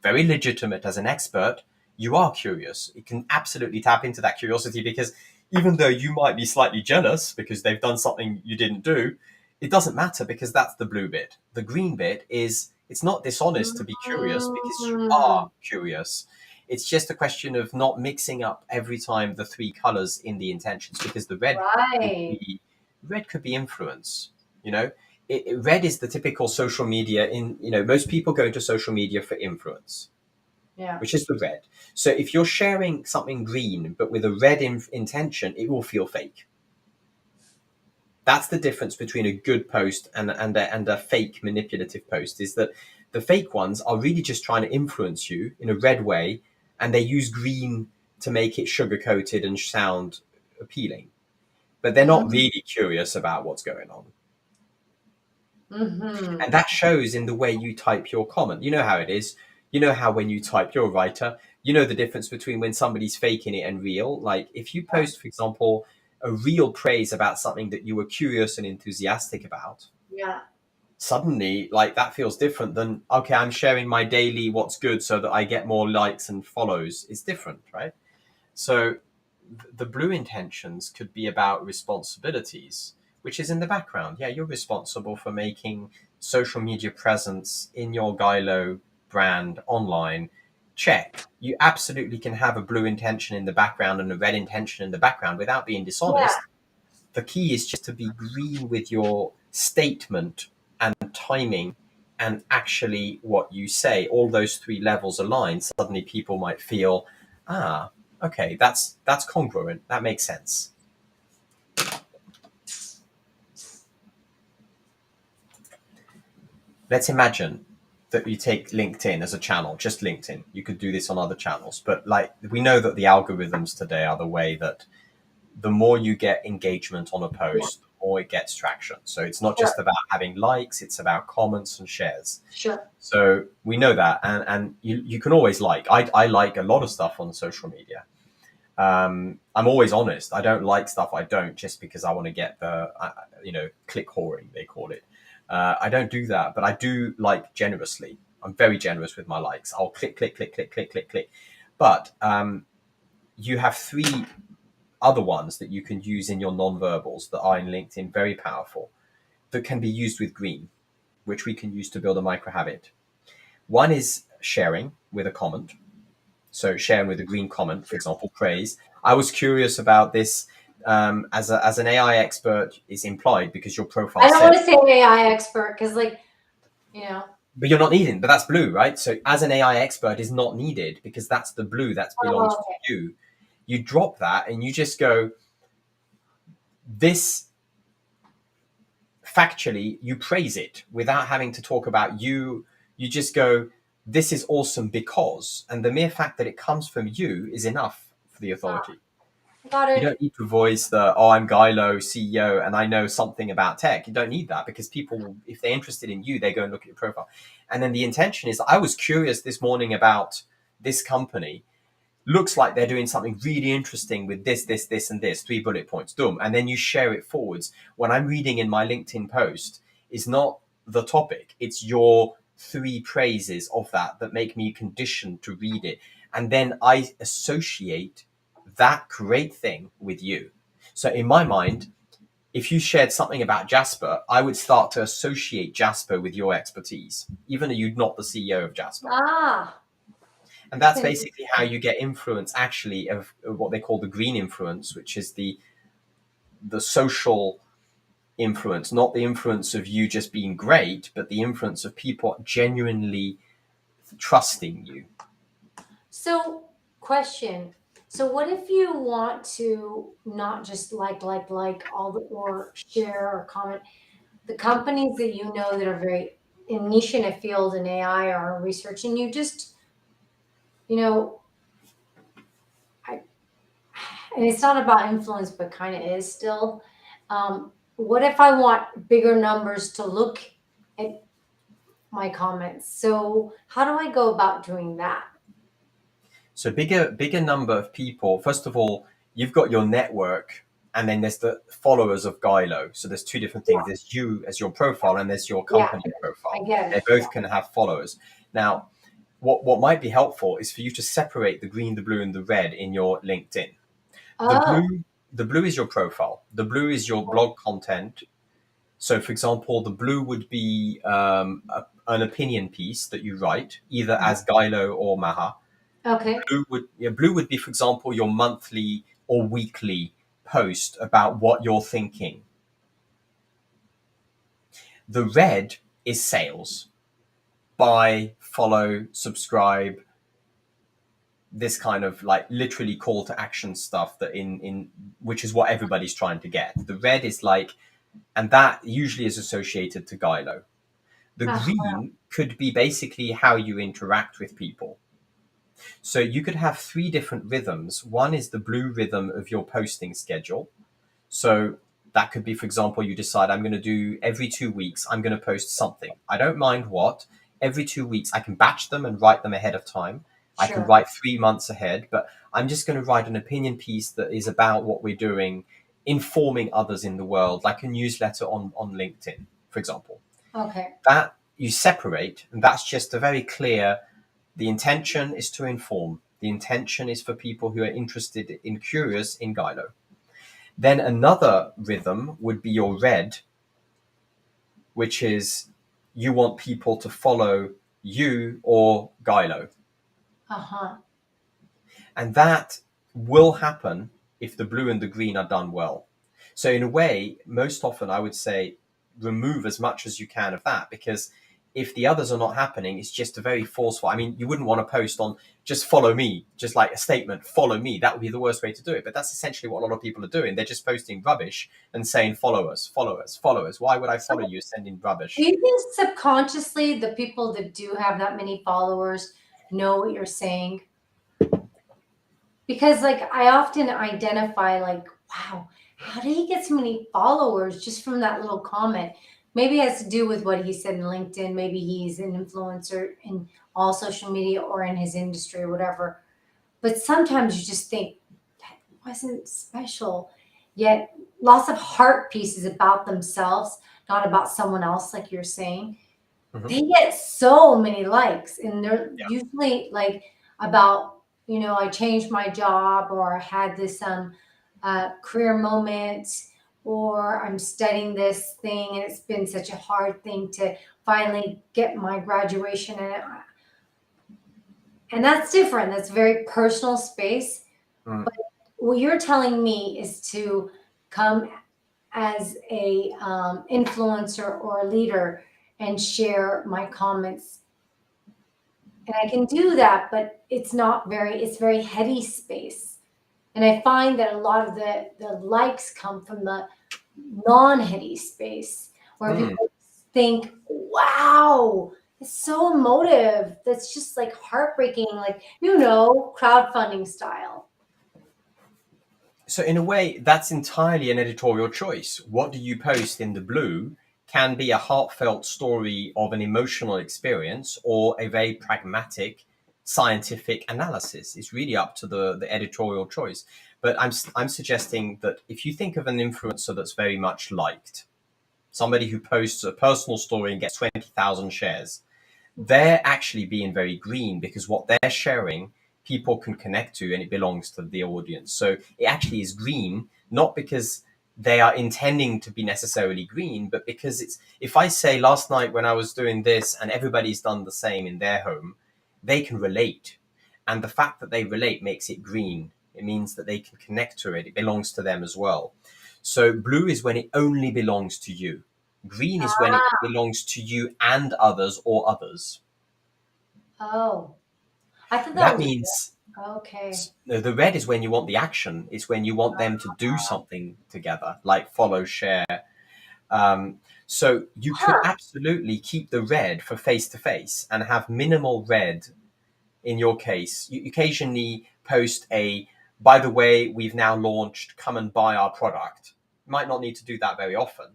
Very legitimate as an expert. You are curious. You can absolutely tap into that curiosity because even though you might be slightly jealous because they've done something you didn't do, it doesn't matter because that's the blue bit. The green bit is it's not dishonest to be curious because you are Mm, curious. It's just a question of not mixing up every time the three colors in the intentions because the right. red could be influence. You know, red is the typical social media. Most people go into social media for influence, Yeah. which is the red. So if you're sharing something green but with a red intention, it will feel fake. That's the difference between a good post and a fake manipulative post is that the fake ones are really just trying to influence you in a red way, and they use green to make it sugar coated and sound appealing. But they're not Mm-hmm. really curious about what's going on. And Mm-hmm. that shows in the way you type your comment. You know how it is. You know how when you type, you're a writer. You know the difference between when somebody's faking it and real. Like if you post, for example, a real praise about something that you were curious and enthusiastic about, Yeah. suddenly like that feels different than okay, I'm sharing my daily what's good so that I get more likes and follows. It's different, right? So the blue intentions could be about responsibilities, which is in the background. Yeah, you're responsible for making social media presence in your GILO brand online. Check. You absolutely can have a blue intention in the background and a red intention in the background without being Yeah. dishonest. The key is just to be green with your statement and timing and actually what you say. All those three levels aligned, suddenly people might feel, ah, okay, that's congruent. That makes sense. Let's imagine that you take LinkedIn as a channel, just LinkedIn. You could do this on other channels, but like we know that the algorithms today are the way that the more you get engagement on a Yeah. post, the more it gets traction. So it's not Sure. just about having likes, it's about comments and shares. Sure. So we know that, and you can always like. I like a lot of stuff on social media. I'm always honest. I don't like stuff I don't just because I want to get the click whoring they call it. I don't do that, but I do like generously. I'm very generous with my likes. I'll click, click, click, click, click, click, click. But you have three other ones that you can use in your non-verbals that are in LinkedIn very powerful that can be used with green, which we can use to build a micro habit. One is sharing with a comment. So sharing with a green comment, for example, praise. I was curious about this as an AI expert is implied because your profile I don't said, want to say AI expert because, like, you know. but you're not needing, but that's blue, right? So as an AI expert is not needed because that's the blue that belongs Oh, to okay. you. You drop that and you just go, this factually, you praise it without having to talk about you. You just go, this is awesome because, and the mere fact that it comes from you is enough for the Wow. authority. Got You it. don't need to voice the, oh, I'm GILO CEO and I know something about tech. You don't need that because people, if they're interested in you, they go and look at your profile. And then the intention is, I was curious this morning about this company. Looks like they're doing something really interesting with this, and this, 3 bullet points, boom. And then you share it forwards. What I'm reading in my LinkedIn post is not the topic, it's your 3 praises of that make me conditioned to read it. And then I associate that great thing with you. So in my mind, if you shared something about Jasper, I would start to associate Jasper with your expertise, even though you're not the CEO of Jasper. Ah, And that's that's interesting. basically how you get influence, actually, of what they call the green influence, which is the social influence, not the influence of you just being great, but the influence of people genuinely trusting you. So, question. So, what if you want to not just like all the or share or comment the companies that you know that are very in niche in a field in AI or research, and you just you know, I, and it's not about influence, but kind of is still. What if I want bigger numbers to look at my comments? So, how do I go about doing that? So bigger number of people. First of all, you've got your network, and then there's the followers of GILO. So there's 2 different things. Yeah, There's you as your profile, and there's your yeah, company I profile. get They it. Yeah. both can have followers. Now, what might be helpful is for you to separate the green, the blue, and the red in your LinkedIn. The Oh, blue, the blue is your profile. The blue is your blog content. So, for example, the blue would be an opinion piece that you write, either as GILO or Maha. okay. Blue would be, for example, your monthly or weekly post about what you're thinking. The red is sales. Buy, follow, subscribe, this kind of like literally call to action stuff that in which is what everybody's trying to get. The red is like, and that usually is associated to GILO. The Uh, green could be basically how you interact with people. So you could have 3 different rhythms. One is the blue rhythm of your posting schedule. So that could be, for example, you decide, I'm going to do every 2 weeks, I'm going to post something. I don't mind what. Every 2 weeks, I can batch them and write them ahead of time. I can sure. write 3 months ahead, but I'm just going to write an opinion piece that is about what we're doing, informing others in the world, like a newsletter on LinkedIn, for example. Okay. That you separate, and that's just a very clear, the intention is to inform. The intention is for people who are interested in curious in GILO. Then another rhythm would be your red, which is you want people to follow you or GILO. Uh-huh. And that will happen if the blue and the green are done well. So, in a way, most often I would say remove as much as you can of that, because if the others are not happening, it's just a very forceful. I mean, you wouldn't want to post on just follow me, just like a statement, follow me. That would be the worst way to do it. But that's essentially what a lot of people are doing. They're just posting rubbish and saying, follow us, follow us, follow us. Why would I follow So, you sending do rubbish? you think subconsciously the people that do have that many followers know what you're saying? Because like I often identify like, wow, how did he get so many followers just from that little comment? Maybe it has to do with what he said in LinkedIn. Maybe he's an influencer in all social media or in his industry or whatever. But sometimes you just think that wasn't special. Yet lots of heart pieces about themselves, not about someone else, like you're saying. Mhm. They get so many likes, and they're Yeah. usually like about, I changed my job or I had this career moment or I'm studying this thing and it's been such a hard thing to finally get my graduation and that's different. That's very personal space. Mm. But what you're telling me is to come as a influencer or a leader and share my comments, and I can do that, but it's very heady space. And I find that a lot of the likes come from the non-heady space where Mm. people think, wow, it's so emotive. That's just like heartbreaking, like, crowdfunding style. So in a way, that's entirely an editorial choice. What do you post in the blue can be a heartfelt story of an emotional experience or a very pragmatic scientific analysis. It's really up to the editorial choice. But I'm suggesting that if you think of an influencer that's very much liked, somebody who posts a personal story and gets 20,000 shares, they're actually being very green because what they're sharing people can connect to and it belongs to the audience. So it actually is green, not because they are intending to be necessarily green, but because it's, if I say last night when I was doing this and everybody's done the same in their home, they can relate. And the fact that they relate makes it green. It means that they can connect to it. It belongs to them as well. So blue is when it only belongs to you. Green is when it Ah, belongs to you and others or others. oh, I thought that That was means okay. the red is when you want the action. It's when you want them to do something together, like follow, share. Um, so you could Huh. absolutely keep the red for face to face and have minimal red in your case. You occasionally post a, by the way, we've now launched, come and buy our product. You might not need to do that very often,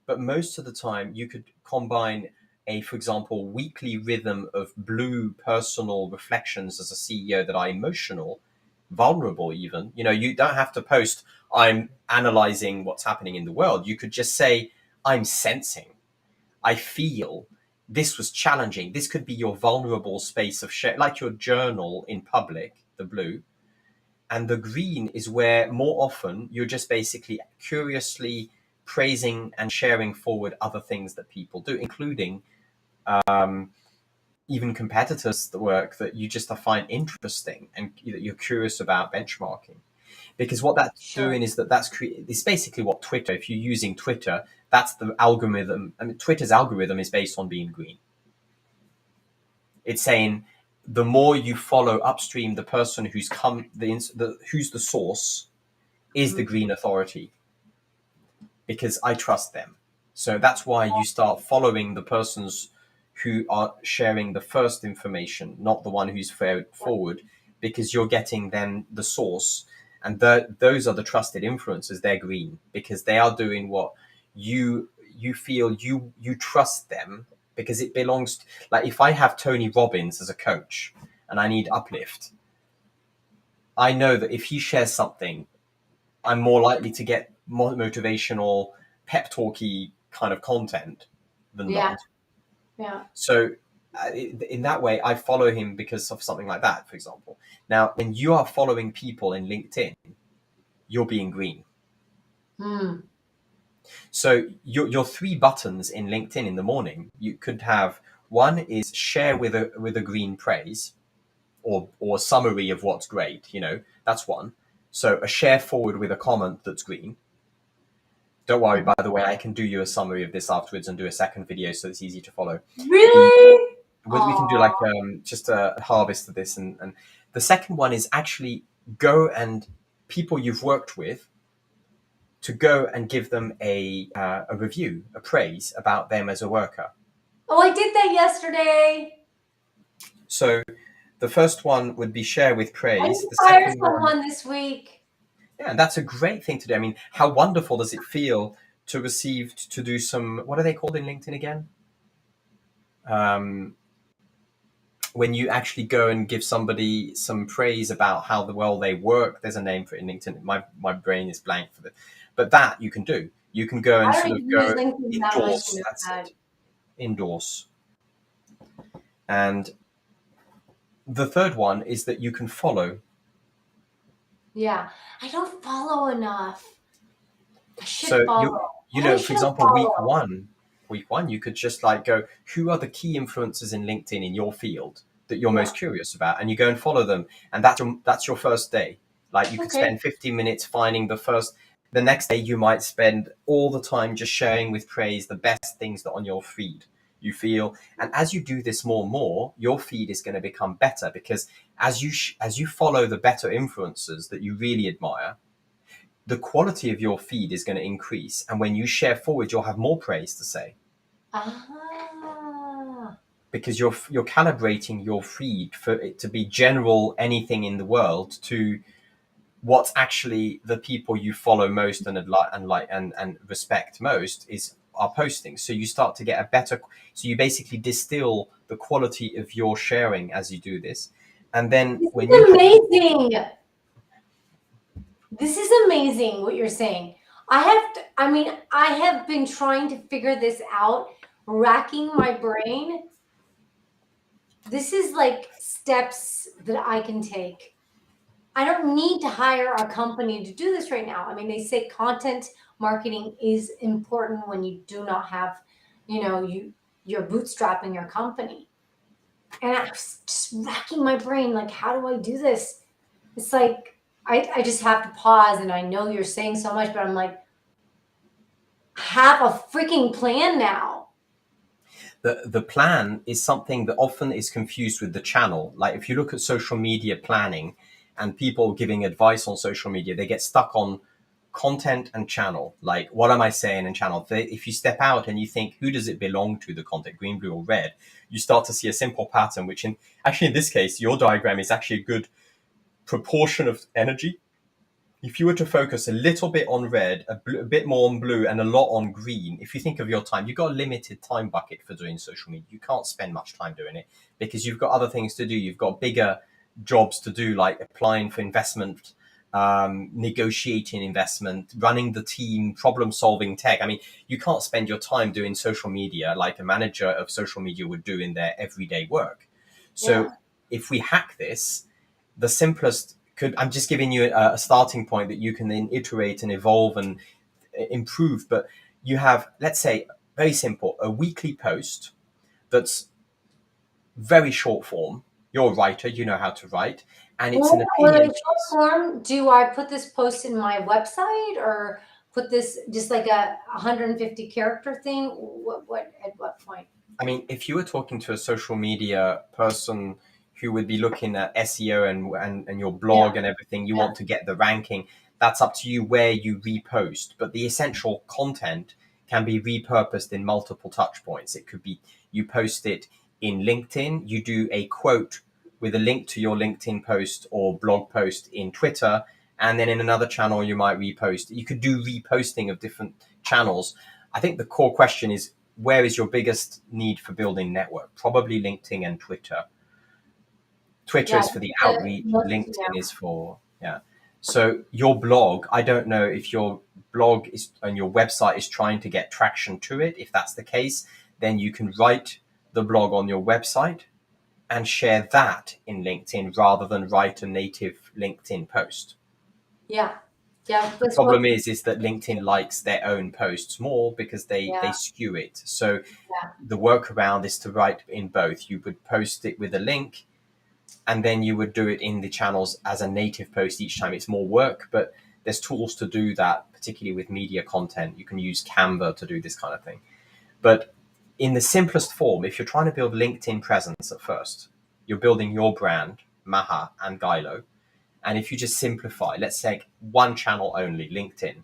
but most of the time you could combine a, for example, weekly rhythm of blue personal reflections as a CEO that are emotional, vulnerable even. You know, you don't have to post, I'm analyzing what's happening in the world. You could just say, I'm sensing, I feel this was challenging. This could be your vulnerable space of share, like your journal in public, the blue. And the green is where more often you're just basically curiously praising and sharing forward other things that people do, including even competitors' work that you just find interesting and that you're curious about benchmarking. Because what that's Sure. doing is it's basically what Twitter, if you're using Twitter, that's the algorithm. I mean, Twitter's algorithm is based on being green. It's saying the more you follow upstream the person who's come who's the source is the Mhm. green authority because I trust them. So that's why you start following the persons who are sharing the first information, not the one who's forward, because you're getting them the source, and those are the trusted influencers. They're green because they are doing what you feel you trust them because it belongs. Like if I have Tony Robbins as a coach and I need uplift, I know that if he shares something I'm more likely to get more motivational, pep talky kind of content than Yeah. not. Yeah. So, in that way, I follow him because of something like that, for example. Now, when you are following people in LinkedIn, you're being green. Hmm. So, your three buttons in LinkedIn in the morning, you could have one is share with a green praise or summary of what's great. You know, that's one. So, a share forward with a comment that's green. Don't worry, by the way, I can do you a summary of this afterwards and do a second video so it's easy to follow. The Really? we can do like Oh, just a harvest of this, and the second one is actually go and people you've worked with to go and give them a review, a praise about them as a worker. oh, I did that yesterday. So the first one would be share with I praise. didn't The fire second one, someone this week. yeah, and that's a great thing to do. I mean, how wonderful does it feel to receive to do some, what are they called in LinkedIn again? Um, when you actually go and give somebody some praise about how well they work, there's a name for it in LinkedIn. My brain is blank for it, but that you can do. You can go and I sort don't of even use go LinkedIn that much to endorse. know That's that. it. Endorse. And the third one is that you can follow. Yeah. I don't follow enough. I should So follow. What I for should have example, followed. week one, you could just like go, who are the key influencers in LinkedIn in your field that you're Yeah. most curious about, and you go and follow them, and that's your first day. Like you could Okay. spend 15 minutes finding the first. The next day, you might spend all the time just sharing with praise the best things that on your feed you feel, and as you do this more and more, your feed is going to become better because as you follow the better influencers that you really admire, the quality of your feed is going to increase. And when you share forward, you'll have more praise to say Ah. because you're calibrating your feed for it to be general anything in the world to what's actually the people you follow most and respect most is are posting. So you start to get a better. So you basically distill the quality of your sharing as you do this, and then This when you is have amazing. This is amazing what you're saying. I mean, I have been trying to figure this out, racking my brain. This is like steps that I can take. I don't need to hire a company to do this right now. I mean, they say content marketing is important when you do not have, you're bootstrapping your company. And I was just racking my brain, like, how do I do this? It's like I just have to pause, and I know you're saying so much, but I'm like, have a freaking plan now. the plan is something that often is confused with the channel. Like if you look at social media planning and people giving advice on social media, they get stuck on content and channel. Like, what am I saying in channel? If you step out and you think, who does it belong to, the content, green, blue, or red, you start to see a simple pattern, which in this case, your diagram is actually a good proportion of energy. If you were to focus a little bit on red, a bit more on blue, and a lot on green, if you think of your time, you've got a limited time bucket for doing social media. You can't spend much time doing it because you've got other things to do. You've got bigger jobs to do, like applying for investment, negotiating investment, running the team, problem solving tech. I mean, you can't spend your time doing social media like a manager of social media would do in their everyday work. So Yeah. if we hack this, the simplest I'm just giving you a starting point that you can then iterate and evolve and improve. But you have, let's say, very simple, a weekly post that's very short form. You're a writer, you know how to write, and it's an Well, in opinion short piece. form, do I put this post in my website or put this just like a 150 character thing? What at what point? I mean, if you were talking to a social media person who would be looking at SEO and your Yeah, blog and everything, you yeah, want to get the ranking, that's up to you where you repost. But the essential content can be repurposed in multiple touch points. It could be you post it in LinkedIn, you do a quote with a link to your LinkedIn post or blog post in Twitter, and then in another channel you might repost. You could do reposting of different channels. I think the core question is, where is your biggest need for building network? Probably LinkedIn and Twitter. Twitter yeah. is for the outreach. Yeah, LinkedIn is for, yeah. So your blog, I don't know if your blog is and your website is trying to get traction to it. If that's the case, then you can write the blog on your website and share that in LinkedIn rather than write a native LinkedIn post. yeah, yeah. The That's what. problem is that LinkedIn likes their own posts more because they Yeah, skew it. So yeah, the workaround is to write in both. You would post it with a link, and then you would do it in the channels as a native post each time. It's more work, but there's tools to do that, particularly with media content. You can use Canva to do this kind of thing. But in the simplest form, if you're trying to build LinkedIn presence at first, you're building your brand, Maha and GILO. And if you just simplify, let's say one channel only, LinkedIn,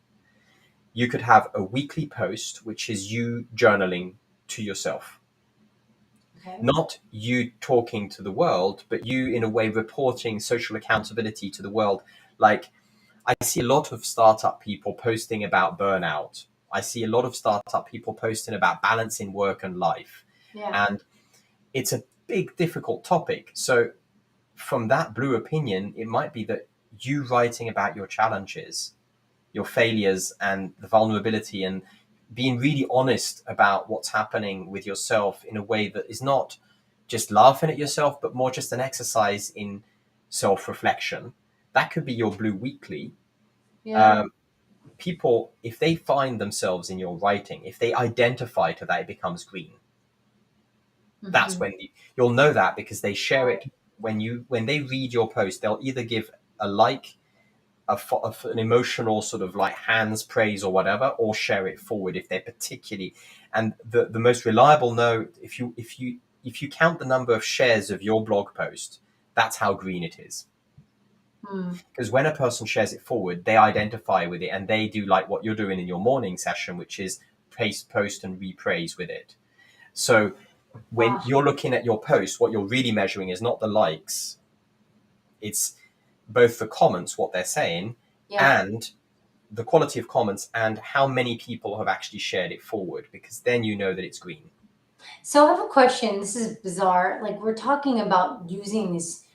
you could have a weekly post, which is you journaling to yourself, okay. not you talking to the world, but you in a way reporting social accountability to the world. Like, I see a lot of startup people posting about burnout. I see a lot of startup people posting about balancing work and life. Yeah, And it's a big, difficult topic. So, from that blue opinion, it might be that you writing about your challenges, your failures, and the vulnerability, and being really honest about what's happening with yourself in a way that is not just laughing at yourself, but more just an exercise in self reflection. That could be your blue weekly. yeah. Um, People, if they find themselves in your writing, if they identify to that, it becomes green. That's Hmm. when you'll know that because they share Right. it when they read your post. They'll either give a like, an emotional sort of like hands praise or whatever, or share it forward if they're particularly. And the most reliable note, if you count the number of shares of your blog post, that's how green it is. Hmm. Because when a person shares it forward, they identify with it and they do like what you're doing in your morning session, which is praise, post, and repraise with it. So when Ah, you're looking at your post, what you're really measuring is not the likes, it's both the comments, what they're saying, Yeah. and the quality of comments and how many people have actually shared it forward, because then you know that it's green. So I have a question. This is bizarre. Like we're talking about using this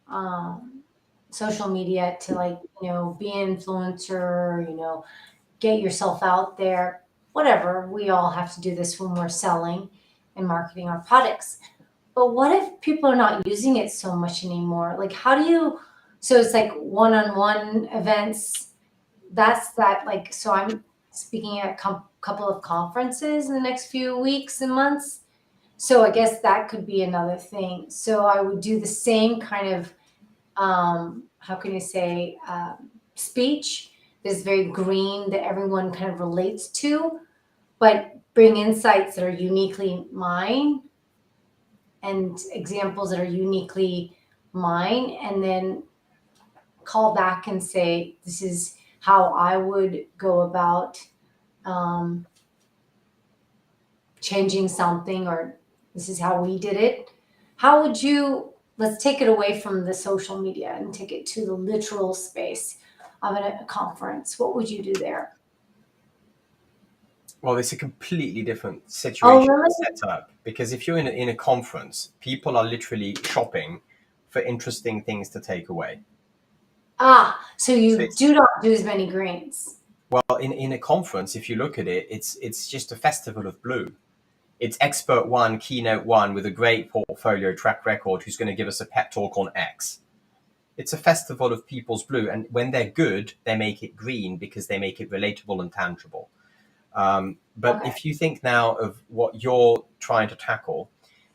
um, social media to like, be an influencer, get yourself out there, whatever. We all have to do this when we're selling and marketing our products. But what if people are not using it so much anymore? Like, how do you? So it's like one-on-one events. That's that. Like, so I'm speaking at a couple of conferences in the next few weeks and months. So I guess that could be another thing. So I would do the same kind of how can you say speech that's very green that everyone kind of relates to, but bring insights that are uniquely mine and examples that are uniquely mine, and then call back and say, this is how I would go about um, changing something, or this is how we did it. How would you, let's take it away from the social media and take it to the literal space of a conference. What would you do there? Well, it's a completely different Oh, situation really? set up, because if you're in a conference, people are literally shopping for interesting things to take away. Ah, so So you it's, do not do as many greens. well, in a conference, if you look at it, it's just a festival of blue. It's expert one, keynote one, with a great portfolio track record, who's going to give us a pep talk on X. It's a festival of people's blue, and when they're good, they make it green because they make it relatable and tangible. But Okay. if you think now of what you're trying to tackle,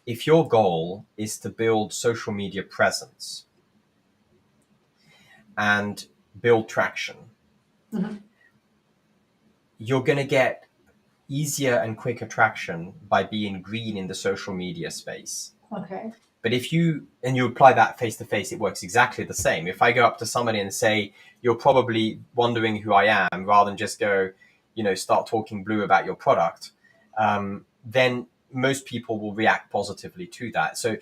if your goal is to build social media presence and build traction, Mhm. you're going to get easier and quicker traction by being green in the social media space. Okay. But if you, and you apply that face to face, it works exactly the same. If I go up to somebody and say, you're probably wondering who I am, rather than just go, start talking blue about your product, then most people will react positively to that. So,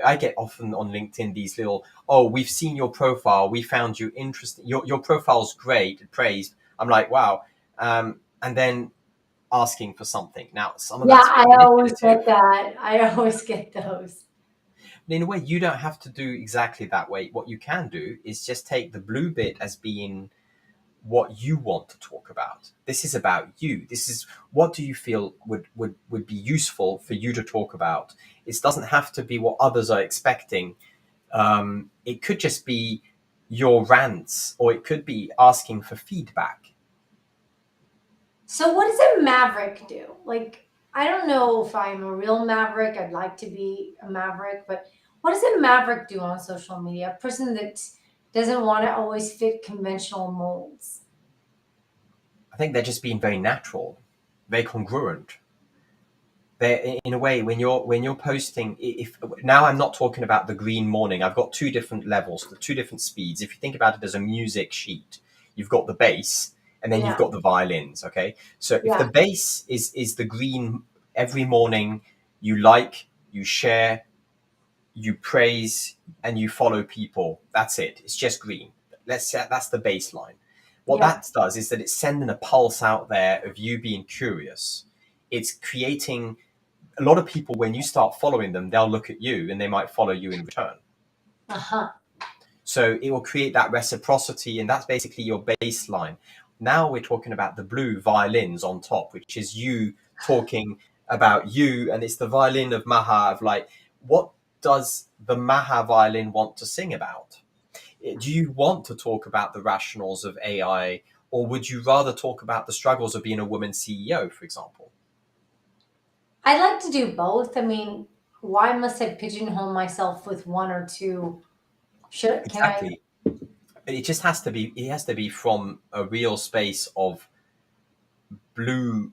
I get often on LinkedIn these little, oh, we've seen your profile. We found you interesting. Your profile's great, praised. I'm like, wow. And then asking for something. Now, some of Yeah, that's I always manipulative. get that. I always get those. In a way, you don't have to do exactly that way. What you can do is just take the blue bit as being what you want to talk about. This is about you. This is, what do you feel would be useful for you to talk about. It doesn't have to be what others are expecting. It could just be your rants, or it could be asking for feedback. So what does a maverick do? Like, I don't know if I'm a real maverick. I'd like to be a maverick, but what does a maverick do on social media? A person that doesn't want to always fit conventional molds. I think they're just being very natural, very congruent. They're, in a way, when you're posting, if now I'm not talking about the green morning, I've got two different levels, the two different speeds. If you think about it as a music sheet, you've got the bass and then you've Yeah, got the violins. Okay, so if the yeah, bass is the green, every morning you like, you share, you praise, and you follow people, that's it. It's just green. Let's say that's the baseline. What yeah. that does is that it's sending a pulse out there of you being curious. It's creating, a lot of people, when you start following them, they'll look at you and they might follow you in return. Uh-huh. So it will create that reciprocity, and that's basically your baseline. Now we're talking about the blue violins on top, which is you talking about you, and it's the violin of Maha, of like, what does the Maha violin want to sing about? Do you want to talk about the rationals of AI, or would you rather talk about the struggles of being a woman CEO, for example? I like to do both. I mean, why must I pigeonhole myself with one or two? Should can I? Exactly. It just has to be, it has to be from a real space of blue,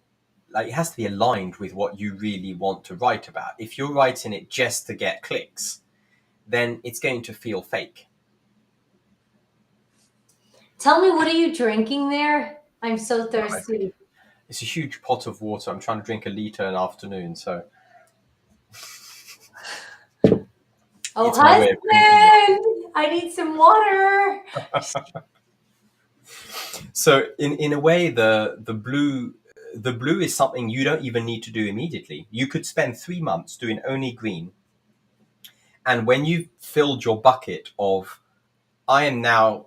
like it has to be aligned with what you really want to write about. If you're writing it just to get clicks, then it's going to feel fake. Tell me, what are you drinking there? I'm so thirsty. It's a huge pot of water. I'm trying to drink a liter an afternoon, so Oh, it's my way of drinking water. husband! I need some water. So in a way, the blue is something you don't even need to do immediately. You could spend 3 months doing only green, and when you've filled your bucket of, I am now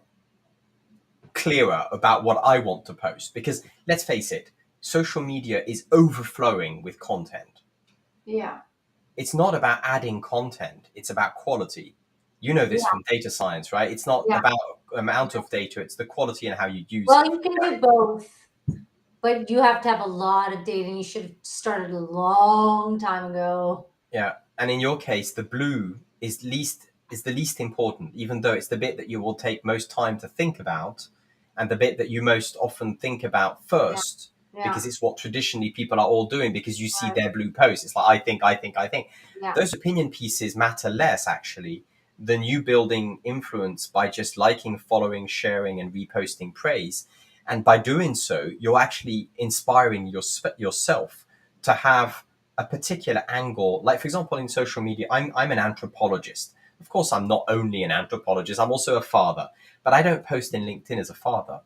clearer about what I want to post, because let's face it, social media is overflowing with content. Yeah. It's not about adding content, it's about quality. You know this Yeah. from data science, right? It's not Yeah. about amount of data, it's the quality and how you use Well, it. you can do both, but you have to have a lot of data, and you should have started a long time ago. Yeah. And in your case, the blue is the least important, even though it's the bit that you will take most time to think about, and the bit that you most often think about Yeah. first, Yeah. because it's what traditionally people are all doing, because you see Right. their blue posts. It's like, I think, I think, I think. Yeah. Those opinion pieces matter less, actually, than you building influence by just liking, following, sharing, and reposting praise. And by doing so, you're actually inspiring yourself to have a particular angle. Like, for example, in social media, I'm an anthropologist. Of course, I'm not only an anthropologist, I'm also a father, but I don't post in LinkedIn as a father.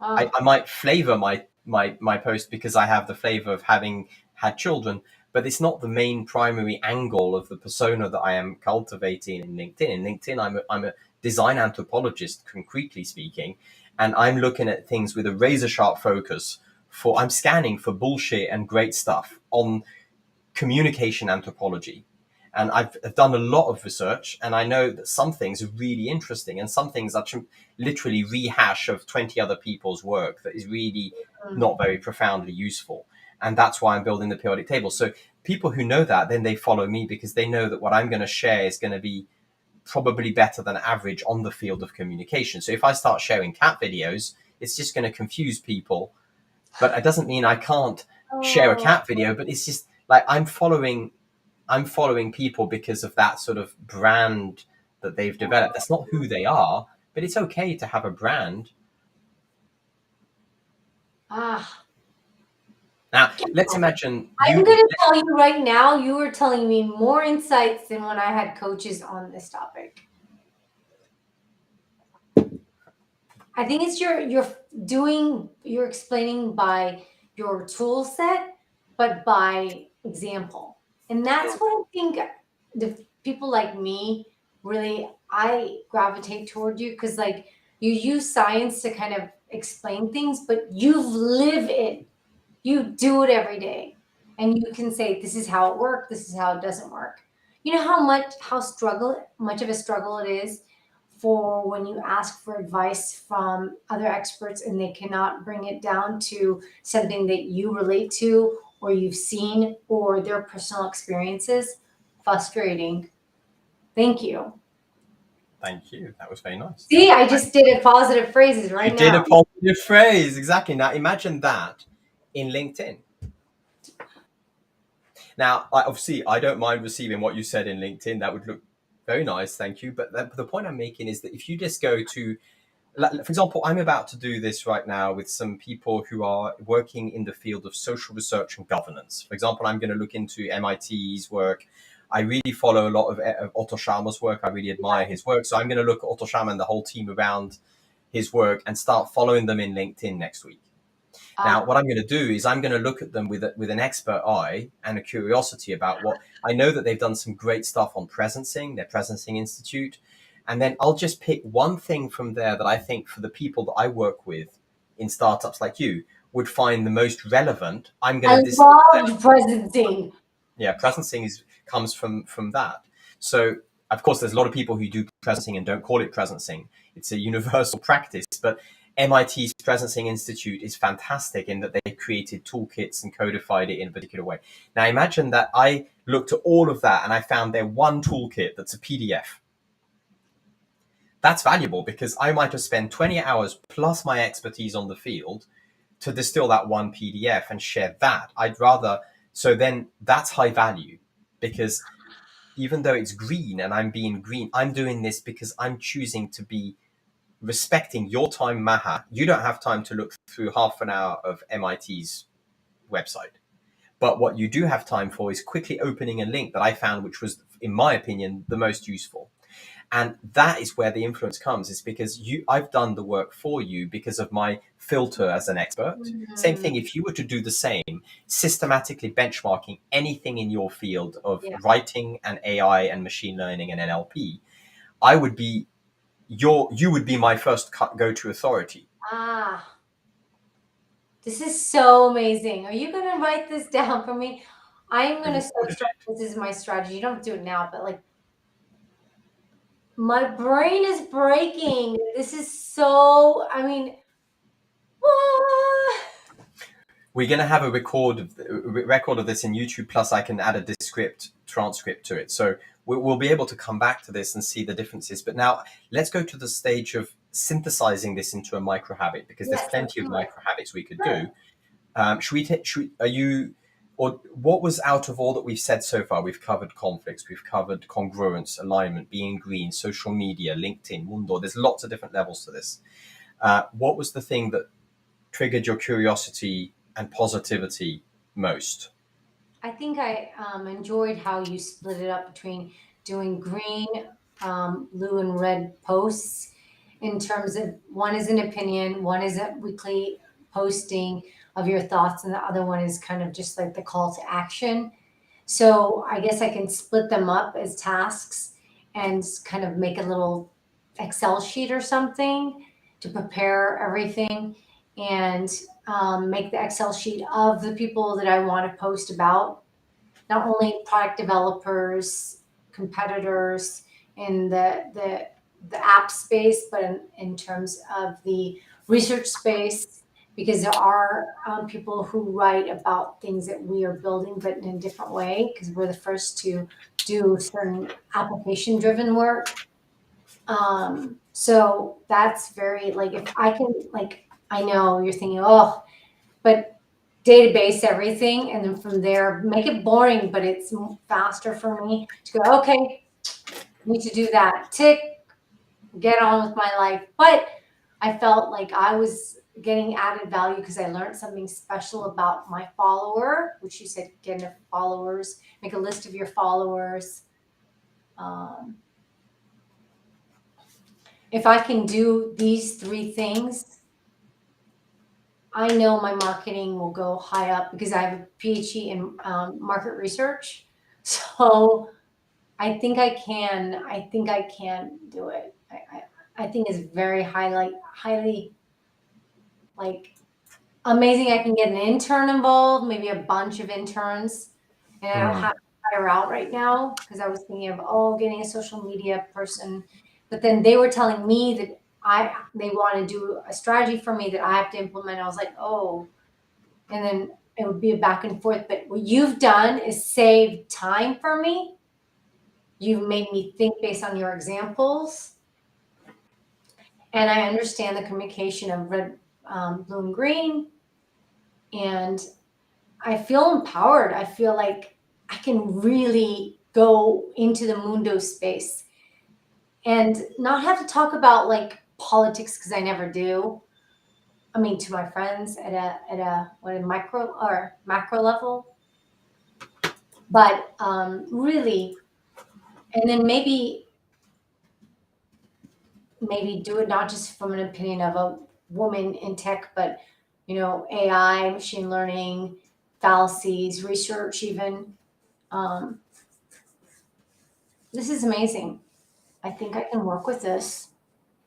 Oh, I might flavor my post because I have the flavor of having had children, but it's not the main primary angle of the persona that I am cultivating in LinkedIn. In LinkedIn, I'm a design anthropologist, concretely speaking, and I'm looking at things with a razor sharp focus. I'm scanning for bullshit and great stuff on communication anthropology. And I've done a lot of research, and I know that some things are really interesting, and some things are literally rehash of 20 other people's work that is really mm. not very profoundly useful. And that's why I'm building the periodic table. So people who know that, then they follow me because they know that what I'm going to share is going to be probably better than average on the field of communication. So if I start sharing cat videos, it's just going to confuse people. But it doesn't mean I can't share a Oh, cat video, but it's just like I'm following people because of that sort of brand that they've developed. That's not who they are, but it's okay to have a brand. ah. Now, let's imagine I'm you. going to tell you right now, you are telling me more insights than when I had coaches on this topic. I think it's you're explaining by your tool set, but by example. And that's what I think the people like me really, I gravitate toward you, because like you use science to kind of explain things, but you live it. You do it every day. And you can say, this is how it works, this is how it doesn't work. You know much of a struggle it is for when you ask for advice from other experts and they cannot bring it down to something that you relate to or you've seen or their personal experiences. Frustrating. Thank you. Thank you. That was very nice. See, I just did a positive phrases right You did now. a positive phrase. Exactly. Now, imagine that in LinkedIn. Now, obviously, I don't mind receiving what you said in LinkedIn. That would look very nice. Thank you. But the point I'm making is that if you just go to, for example, I'm about to do this right now with some people who are working in the field of social research and governance. For example, I'm going to look into MIT's work. I really follow a lot of Otto Scharmer's work. I really admire his work. So I'm going to look at Otto Scharmer and the whole team around his work and start following them in LinkedIn next week. Now, Ah, what I'm going to do is I'm going to look at them with an expert eye and a curiosity about what I know that they've done some great stuff on presencing, their Presencing Institute. And then I'll just pick one thing from there that I think for the people that I work with in startups like you would find the most relevant. I'm going I to distill them. loved presenting. Yeah, presencing comes from that. So, of course, there's a lot of people who do presencing and don't call it presencing. It's a universal practice, but MIT's Presencing Institute is fantastic in that they created toolkits and codified it in a particular way. Now, imagine that I looked at all of that and I found their one toolkit that's a PDF. That's valuable because I might have spent 20 hours plus my expertise on the field to distill that one PDF and share that. So then that's high value because even though it's green and I'm being green, I'm doing this because I'm choosing to be respecting your time, Maha. You don't have time to look through half an hour of MIT's website. But what you do have time for is quickly opening a link that I found, which was, in my opinion, the most useful. And that is where the influence comes, is because I've done the work for you because of my filter as an expert. Same thing, if you were to do the same, systematically benchmarking anything in your field of Yeah. writing and AI and machine learning and NLP, I would be you would be my first go-to authority. Ah, this is so amazing. Are you going to write this down for me? I'm going to Recorded start. it. This is my strategy. You don't have to do it now, but like my brain is breaking. This is so, I mean, ah. We're going to have a record of this in YouTube. Plus, I can add a transcript to it. So we'll be able to come back to this and see the differences. But now let's go to the stage of synthesizing this into a micro habit, because there's Yes, let's plenty of do it. micro habits we could Sure. do. Are you, or what was out of all that we've said so far? We've covered conflicts, we've covered congruence, alignment, being green, social media, LinkedIn, Mundo. There's lots of different levels to this. What was the thing that triggered your curiosity and positivity most? I think I enjoyed how you split it up between doing green, blue, and red posts in terms of one is an opinion, one is a weekly posting of your thoughts, and the other one is kind of just like the call to action. So I guess I can split them up as tasks and kind of make a little Excel sheet or something to prepare everything and make the Excel sheet of the people that I want to post about, not only product developers, competitors in the app space, but in terms of the research space, because there are people who write about things that we are building, but in a different way, because we're the first to do certain application driven work. So that's very like, if I can, like, I know you're thinking, oh, but database everything, and then from there make it boring, but it's faster for me to go, okay, need to do that, tick, get on with my life. But I felt like I was getting added value because I learned something special about my follower, which you said, get enough followers, make a list of your followers. If I can do these three things, I know my marketing will go high up because I have a PhD in market research. So I think I can. I think I can do it. I think it's very highly like amazing. I can get an intern involved, maybe a bunch of interns, and I don't Mm. have to hire out right now because I was thinking of getting a social media person, but then they were telling me that they want to do a strategy for me that I have to implement. I was like, oh, and then it would be a back and forth. But what you've done is save time for me. You've made me think based on your examples. And I understand the communication of red, blue, and green. And I feel empowered. I feel like I can really go into the Mundo space and not have to talk about like politics because I never do. I mean, to my friends at a micro or macro level, but really, and then maybe do it not just from an opinion of a woman in tech, but AI, machine learning, fallacies, research, even. Um, this is amazing. I think I can work with this.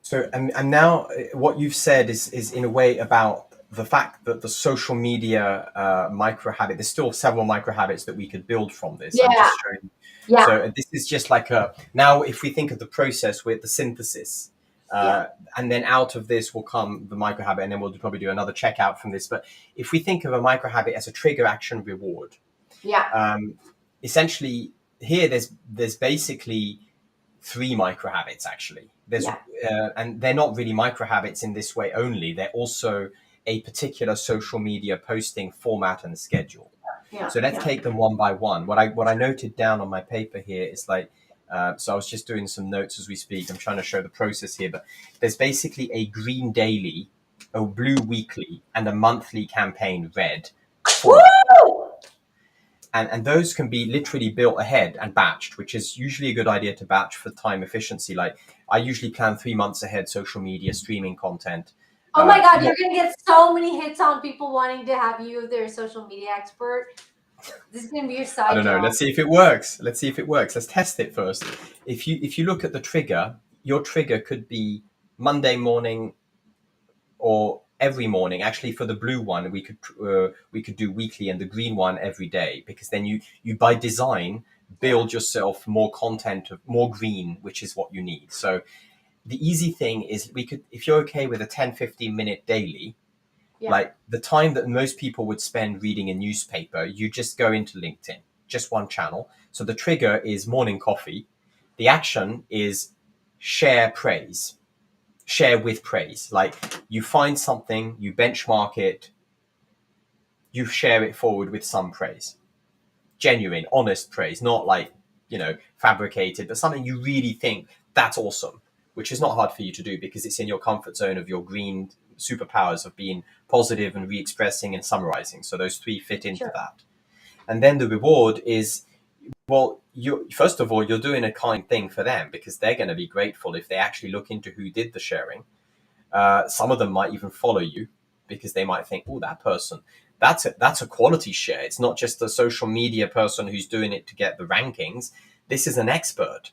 So, and now what you've said is in a way about the fact that the social media micro habit, there's still several micro habits that we could build from this. I'm Yeah, just showing. yeah, So this is just like now if we think of the process with the synthesis, yeah, and then out of this will come the micro habit, and then we'll probably do another checkout from this. But if we think of a micro habit as a trigger action reward, yeah, um, essentially here there's basically three micro habits actually. There's yeah, and they're not really micro habits in this way only. They're also a particular social media posting format and schedule. yeah, So let's yeah. take them one by one. What I noted down on my paper here is like. So I was just doing some notes as we speak. I'm trying to show the process here, but there's basically a green daily, a blue weekly, and a monthly campaign red format. Woo! And those can be literally built ahead and batched, which is usually a good idea to batch for time efficiency. Like I usually plan 3 months ahead social media streaming content. Oh my God, Not, you're gonna get so many hits on people wanting to have you their social media expert. This is gonna be your I side don't know. job. Let's see if it works. Let's see if it works. Let's test it first. If you look at the trigger, your trigger could be Monday morning or every morning. Actually, for the blue one, we could do weekly, and the green one every day, because then you by design Yeah, build yourself more content of more green, which is what you need. So the easy thing is we could, if you're okay with a 10-15 minute daily, yeah. like the time that most people would spend reading a newspaper, you just go into LinkedIn, just one channel. So the trigger is morning coffee. The action is share praise, share with praise. Like you find something, you benchmark it, you share it forward with some praise, genuine, honest praise, not like, fabricated, but something you really think that's awesome, which is not hard for you to do because it's in your comfort zone of your green superpowers of being positive and re-expressing and summarizing. So those three fit into Sure. that. And then the reward is, well, you first of all, you're doing a kind thing for them because they're going to be grateful if they actually look into who did the sharing. Some of them might even follow you because they might think, oh, that person, that's a quality share. It's not just a social media person who's doing it to get the rankings. This is an expert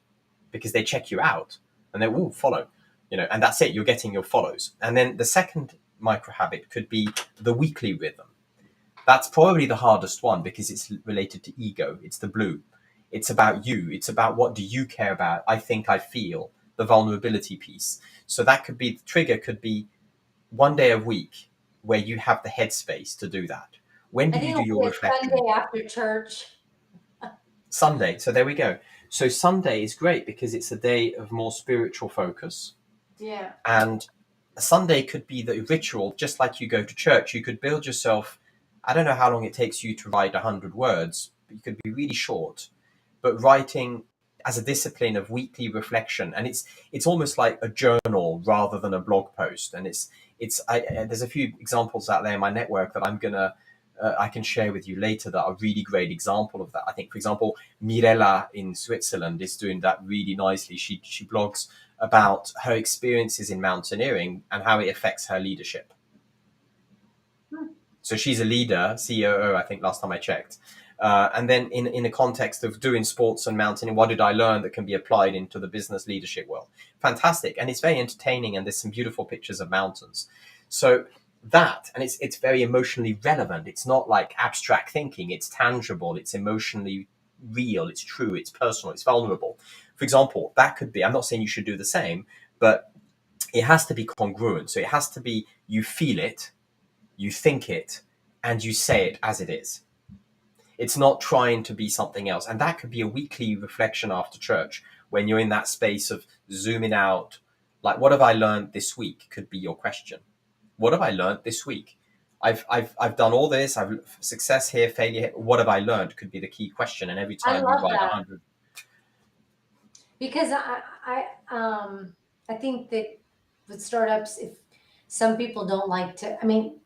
because they check you out and they will follow, and that's it. You're getting your follows. And then the second micro habit could be the weekly rhythm. That's probably the hardest one because it's related to ego. It's the blue. It's about you. It's about what do you care about? I think I feel the vulnerability piece. So that could be the trigger, could be one day a week where you have the headspace to do that. When I do you think do it'll your be a reflection? Sunday after church. Sunday. So there we go. So Sunday is great because it's a day of more spiritual focus. Yeah. And a Sunday could be the ritual, just like you go to church. You could build yourself. I don't know how long it takes you to write 100 words, but you could be really short. But writing as a discipline of weekly reflection, and it's almost like a journal rather than a blog post. And there's a few examples out there in my network that I can share with you later that are really great example of that. I think, for example, Mirella in Switzerland is doing that really nicely. She blogs about her experiences in mountaineering and how it affects her leadership. Hmm. So she's a leader, COO, I think last time I checked. And then in the context of doing sports and mountaineering, what did I learn that can be applied into the business leadership world? Fantastic. And it's very entertaining and there's some beautiful pictures of mountains. So that, and it's very emotionally relevant. It's not like abstract thinking. It's tangible. It's emotionally real. It's true. It's personal. It's vulnerable. For example, that could be, I'm not saying you should do the same, but it has to be congruent. So it has to be, you feel it, you think it, and you say it as it is. It's not trying to be something else. And that could be a weekly reflection after church when you're in that space of zooming out. Like, what have I learned this week? Could be your question. What have I learned this week? I've done all this. I've success here, failure here. What have I learned? Could be the key question. And every I time you love write that 100. because I think that with startups, if some people don't like to, I mean,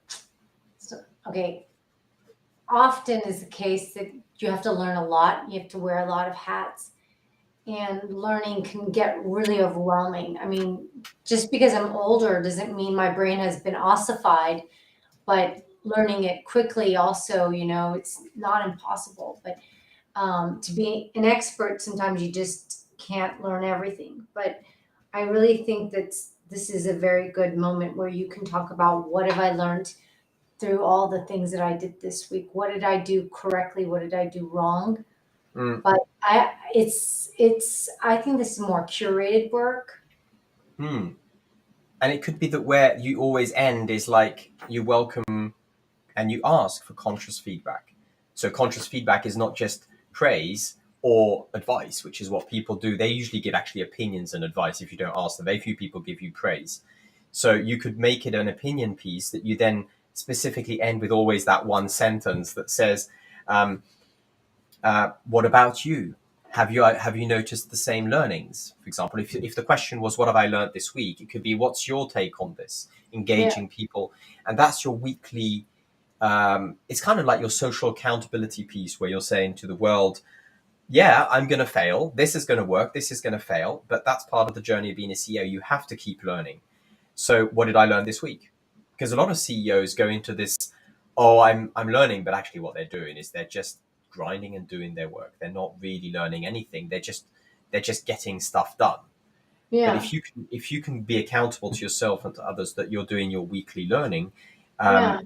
so, okay, often is the case that you have to learn a lot. You have to wear a lot of hats, and learning can get really overwhelming. I mean, just because I'm older doesn't mean my brain has been ossified, but learning it quickly also, it's not impossible. But to be an expert, sometimes you just can't learn everything. But I really think that this is a very good moment where you can talk about what have I learned through all the things that I did this week. What did I do correctly? What did I do wrong? Mm, But I think this is more curated work. hmm. And it could be that where you always end is like you welcome and you ask for conscious feedback. So conscious feedback is not just praise or advice, which is what people do. They usually give actually opinions and advice if you don't ask them. Very few people give you praise. So you could make it an opinion piece that you then specifically end with always that one sentence that says, um, "What about you? Have you noticed the same learnings?" For example, if the question was, "What have I learned this week?" It could be, "What's your take on this?" Yeah. Engaging people, and that's your weekly it's kind of like your social accountability piece where you're saying to the world, yeah, I'm going to fail. This is going to work. This is going to fail. But that's part of the journey of being a CEO. You have to keep learning. So what did I learn this week? Because a lot of CEOs go into this, oh, I'm learning, but actually what they're doing is they're just grinding and doing their work. They're not really learning anything. They're just getting stuff done. But Yeah. if you can be accountable to yourself and to others that you're doing your weekly learning, Yeah.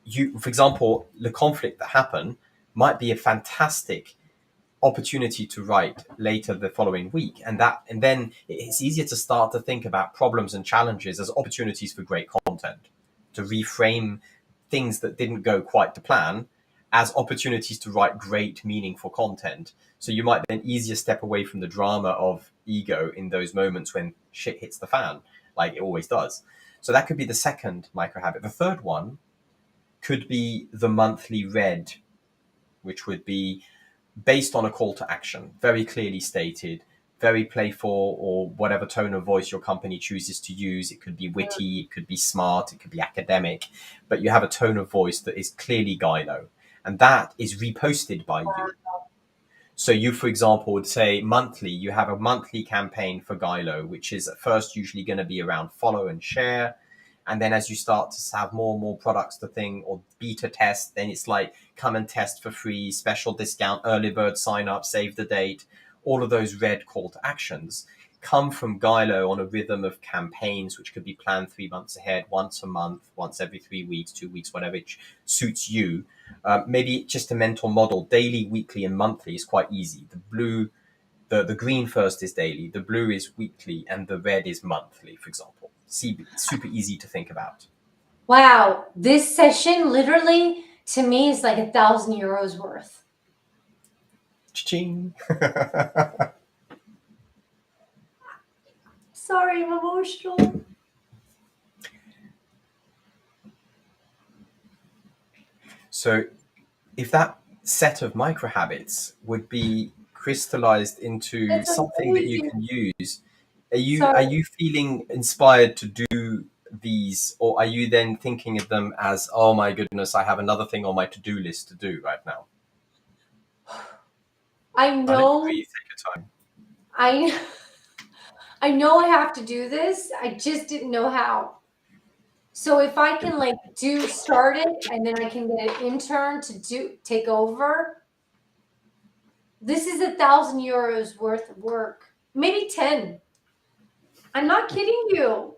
you, for example, the conflict that happened might be a fantastic opportunity to write later the following week, and then it's easier to start to think about problems and challenges as opportunities for great content, to reframe things that didn't go quite to plan as opportunities to write great meaningful content. So you might then easier step away from the drama of ego in those moments when shit hits the fan, like it always does. So that could be the second micro habit. The third one could be the monthly read, which would be based on a call to action, very clearly stated, very playful, or whatever tone of voice your company chooses to use. It could be witty, it could be smart, it could be academic, but you have a tone of voice that is clearly GILO, and that is reposted by you. So you, for example, would say monthly, you have a monthly campaign for GILO, which is at first usually going to be around follow and share. And then as you start to have more and more products to thing or beta test, then it's like come and test for free, special discount, early bird sign up, save the date. All of those red call to actions come from GILO on a rhythm of campaigns, which could be planned 3 months ahead, once a month, once every 3 weeks, 2 weeks, whatever it suits you. Maybe just a mental model, daily, weekly, and monthly is quite easy. The green first is daily, the blue is weekly, and the red is monthly, for example. See, super easy to think about. Wow. This session literally to me is like €1,000 worth. Cha-ching. Sorry, I'm emotional. So if that set of micro habits would be crystallized into That's something that you amazing. can use, are you Sorry. feeling inspired to do these, or are you then thinking of them as, oh my goodness, I have another thing on my to-do list to do right now? I I'll let you know breathe, take your time. I I know I have to do this. I just didn't know how. So if I can like do start it and then I can get an intern to take over, this is €1,000 worth of work. Maybe 10. I'm not kidding you.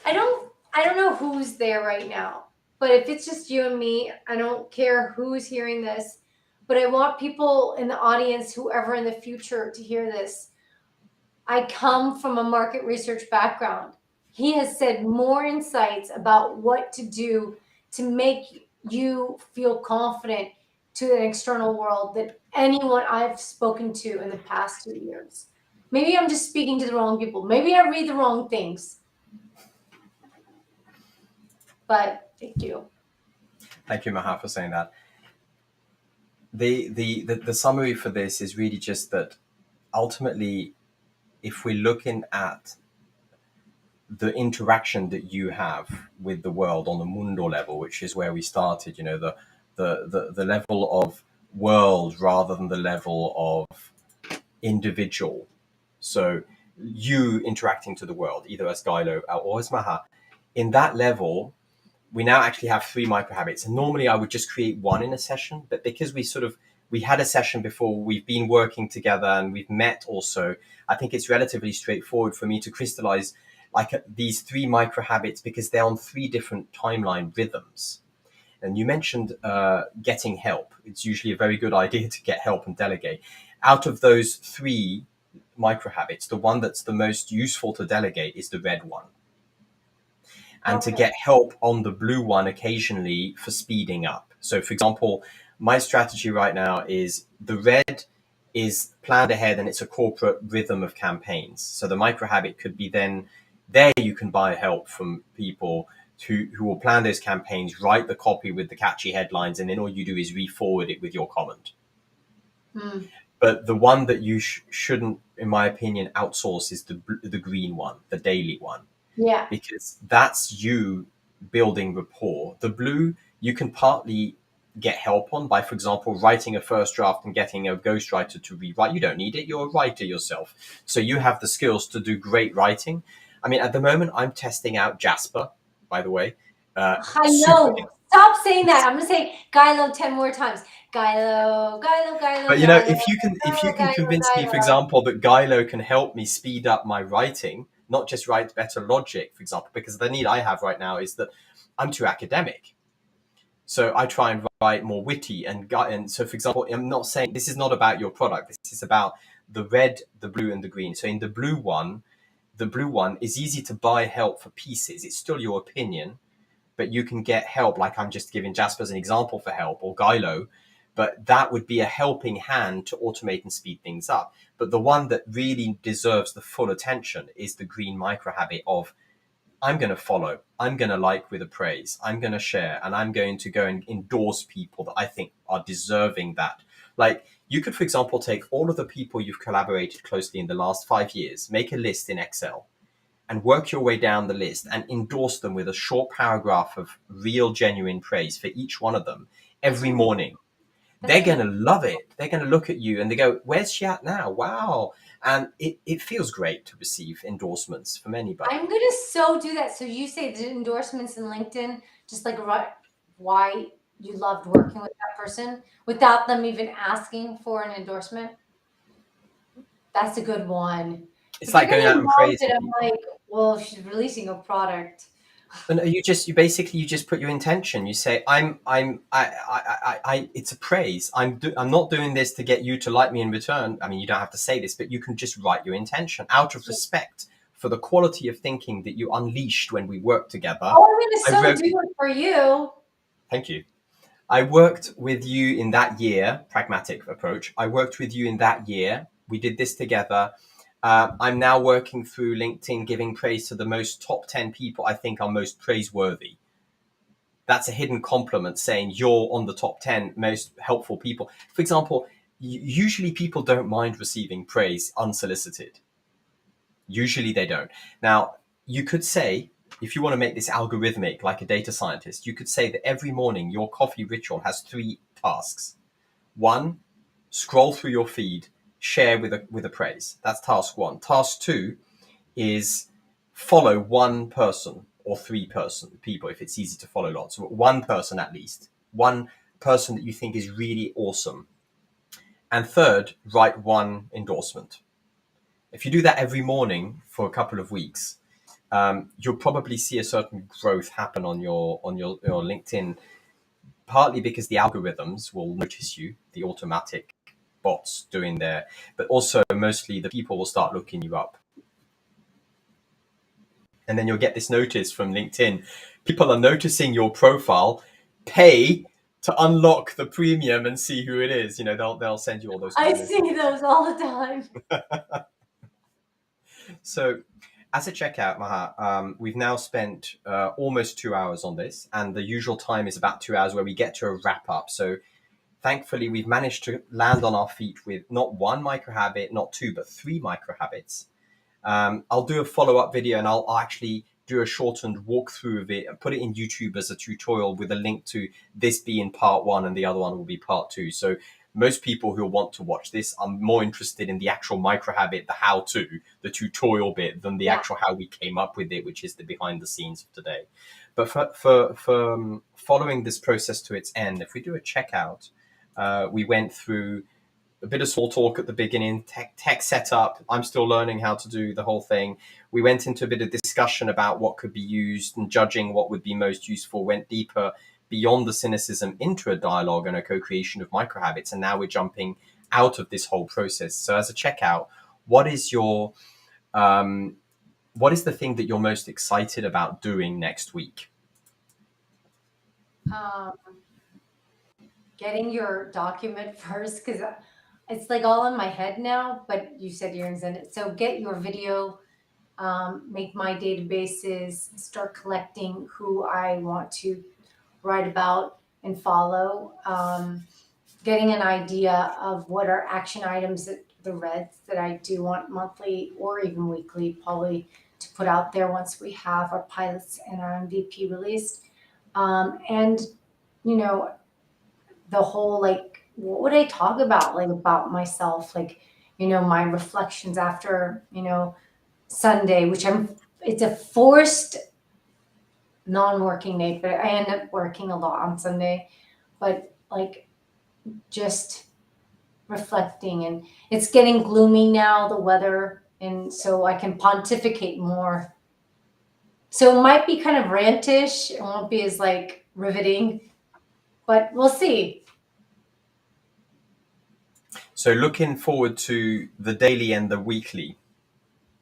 I don't know who's there right now. But if it's just you and me, I don't care who's hearing this. But I want people in the audience, whoever in the future, to hear this. I come from a market research background. He has said more insights about what to do to make you feel confident to an external world than anyone I've spoken to in the past 2 years. Maybe I'm just speaking to the wrong people. Maybe I read the wrong things, but thank you. Thank you, Maha, for saying that. The summary for this is really just that ultimately, if we're looking at the interaction that you have with the world on the mundo level, which is where we started, the level of world rather than the level of individual. So you interacting to the world, either as GILO or as Maha, in that level, we now actually have three micro habits. And normally I would just create one in a session, but because we had a session before, we've been working together and we've met also, I think it's relatively straightforward for me to crystallize like these three micro habits because they're on three different timeline rhythms. And you mentioned getting help. It's usually a very good idea to get help and delegate. Out of those three micro habits, the one that's the most useful to delegate is the red one, and to Okay. get help on the blue one occasionally for speeding up. So, for example, my strategy right now is the red is planned ahead and it's a corporate rhythm of campaigns. So the micro habit could be then there you can buy help from people who will plan those campaigns, write the copy with the catchy headlines, and then all you do is re-forward it with your comment. Hmm. But the one that you shouldn't, in my opinion, outsource is the green one, the daily one, Yeah. because that's you building rapport. The blue you can partly get help on by, for example, writing a first draft and getting a ghostwriter to rewrite. You don't need it. You're a writer yourself. So you have the skills to do great writing. I mean, at the moment, I'm testing out Jasper, by the way. I Super. know. Stop saying that. I'm gonna say GILO 10 more times. GILO, GILO, GILO, But you know, GILO, if you can GILO, convince me, for GILO. example, that GILO can help me speed up my writing, not just write better logic, for example, because the need I have right now is that I'm too academic. So I try and write more witty and so, for example, I'm not saying this is not about your product. This is about the red, the blue, and the green. So in the blue one is easy to buy help for pieces. It's still your opinion, but you can get help. Like I'm just giving Jasper as an example for help, or GILO, but that would be a helping hand to automate and speed things up. But the one that really deserves the full attention is the green micro habit of I'm going to follow, I'm going to like with a praise, I'm going to share, and I'm going to go and endorse people that I think are deserving that. Like you could, for example, take all of the people you've collaborated closely in the last 5 years, make a list in Excel, and work your way down the list and endorse them with a short paragraph of real, genuine praise for each one of them That's every really, morning. that's They're going really to love it. They're going to look at you and they go, where's she at now? Wow. And it feels great to receive endorsements from anybody. I'm gonna so do that. So you say the endorsements in LinkedIn, just like why you loved working with that person without them even asking for an endorsement. That's a good one. It's Because like you're going gonna out and know that praising I'm people. like, well, she's releasing a product. And you just put your intention. You say, it's a praise. I'm not doing this to get you to like me in return. I mean, you don't have to say this, but you can just write your intention out of respect for the quality of thinking that you unleashed when we worked together. Oh, I'm gonna I so wrote, do it for you. thank you. I worked with you in that year, pragmatic approach. I worked with you in that year. We did this together. I'm now working through LinkedIn, giving praise to the most top 10 people I think are most praiseworthy. That's a hidden compliment saying you're on the top 10 most helpful people. For example, usually people don't mind receiving praise unsolicited. Usually they don't. Now, you could say, if you want to make this algorithmic like a data scientist, you could say that every morning your coffee ritual has 3 tasks. One, scroll through your feed, share with a praise. That's task one. Task two is follow one person or 3 people if it's easy to follow lots. So one person at least, one person that you think is really awesome. And third, write one endorsement. If you do that every morning for a couple of weeks, you'll probably see a certain growth happen on your LinkedIn, partly because the algorithms will notice you, the automatic bots doing their, but also mostly the people will start looking you up. And then you'll get this notice from LinkedIn. People are noticing your profile, pay to unlock the premium and see who it is. You know, they'll send you all those kind I of see notifications. those all the time. So, as a checkout, Maha, we've now spent almost 2 hours on this, and the usual time is about 2 hours where we get to a wrap up. So, thankfully, we've managed to land on our feet with not one micro habit, not two, but 3 micro habits. I'll do a follow-up video and I'll actually do a shortened walkthrough of it and put it in YouTube as a tutorial with a link to this being part one and the other one will be part two. So most people who want to watch this are more interested in the actual micro habit, the how-to, the tutorial bit than the Yeah. actual how we came up with it, which is the behind the scenes of today. But for following this process to its end, if we do a checkout, we went through a bit of small talk at the beginning, tech setup. I'm still learning how to do the whole thing. We went into a bit of discussion about what could be used and judging what would be most useful, went deeper beyond the cynicism into a dialogue and a co-creation of microhabits. And now we're jumping out of this whole process. So as a checkout, what is your what is the thing that you're most excited about doing next week? Um, Getting your document first because it's like all in my head now. But you said you're gonna send it, so get your video. Make my databases, start collecting who I want to write about and follow. Getting an idea of what are action items that the reds that I do want monthly or even weekly, probably to put out there once we have our pilots and our MVP released. And you know, the whole like, what would I talk about? Like about myself, like, my reflections after, Sunday, which it's a forced non-working day, but I end up working a lot on Sunday. But like just reflecting, and it's getting gloomy now, the weather, and so I can pontificate more. So it might be kind of rantish. It won't be as like riveting, but we'll see. So looking forward to the daily and the weekly.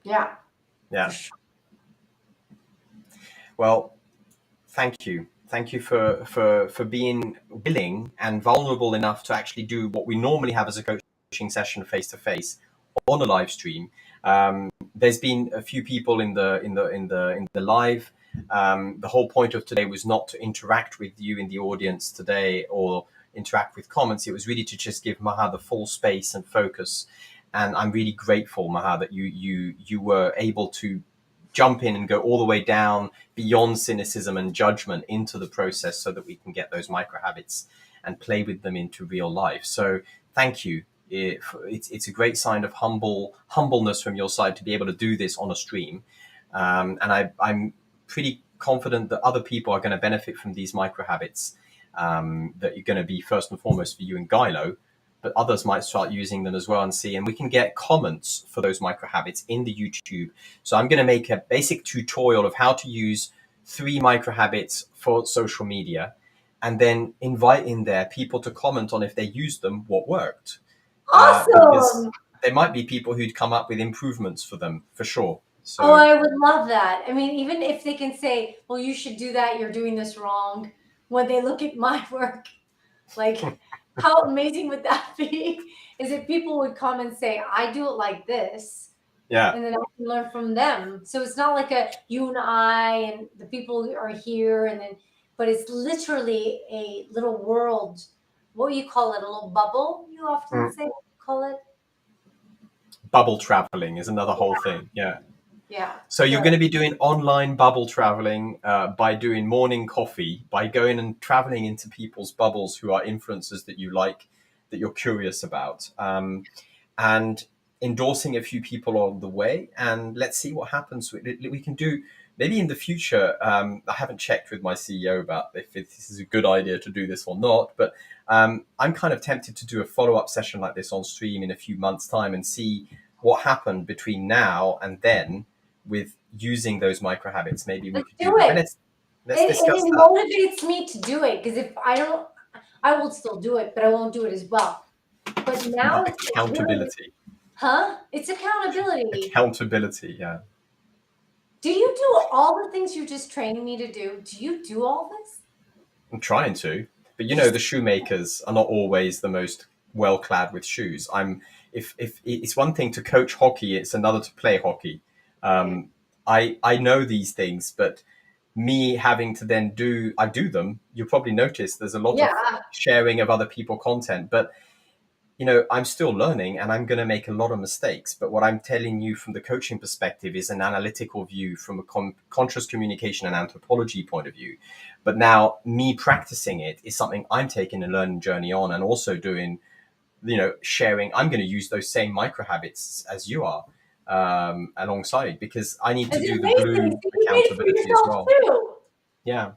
Yeah, for Yeah. sure. Well, thank you. Thank you for being willing and vulnerable enough to actually do what we normally have as a coaching session face to face on a live stream. There's been a few people in the live. The whole point of today was not to interact with you in the audience today or interact with comments. It was really to just give Maha the full space and focus. And I'm really grateful, Maha, that you were able to jump in and go all the way down beyond cynicism and judgment into the process so that we can get those micro habits and play with them into real life. So thank you. It's a great sign of humbleness from your side to be able to do this on a stream. I'm pretty confident that other people are going to benefit from these micro habits, that you're going to be first and foremost for you and GILO, but others might start using them as well and see. And we can get comments for those micro habits in the YouTube. So I'm going to make a basic tutorial of how to use 3 micro habits for social media, and then invite in there people to comment on if they used them, what worked. Because Awesome. there might be people who'd come up with improvements for them for sure. Oh, So I would love that. I mean, even if they can say, well, you should do that, you're doing this wrong, when they look at my work, like, how amazing would that be? Is if people would come and say, I do it like this, yeah. and then I can learn from them. So it's not like a you and I and the people who are here, and then, but it's literally a little world. What do you call it? A little bubble, you often Mm. say, call it? Bubble traveling is another whole thing. Yeah. Yeah. So you're So going to be doing online bubble traveling, by doing morning coffee, by going and traveling into people's bubbles who are influencers that you like, that you're curious about, and endorsing a few people on the way. And let's see what happens. We can do maybe in the future. I haven't checked with my CEO about if this is a good idea to do this or not, but I'm kind of tempted to do a follow-up session like this on stream in a few months' time and see what happened between now and then with using those micro habits. Maybe we let's could do do that. But it. let's And discuss it that. motivates me to do it, because if I don't, I will still do it, but I won't do it as well. But now it's really, Accountability. huh? It's accountability. Accountability. Yeah. Do you do all the things you just trained me to do? Do you do all this? I'm trying to, but You just, the shoemakers are not always the most well clad with shoes. If it's one thing to coach hockey, it's another to play hockey. yeah. I know these things, but me having to then I do them. You'll probably notice there's a lot of Yeah. sharing of other people content, but I'm still learning and I'm going to make a lot of mistakes. But what I'm telling you from the coaching perspective is an analytical view from a conscious communication and anthropology point of view. But now me practicing it is something I'm taking a learning journey on, and also doing, sharing. I'm going to use those same micro habits as you are, alongside, because I need to It's do the amazing. blue See, you made it for accountability as yourself well. too. Yeah.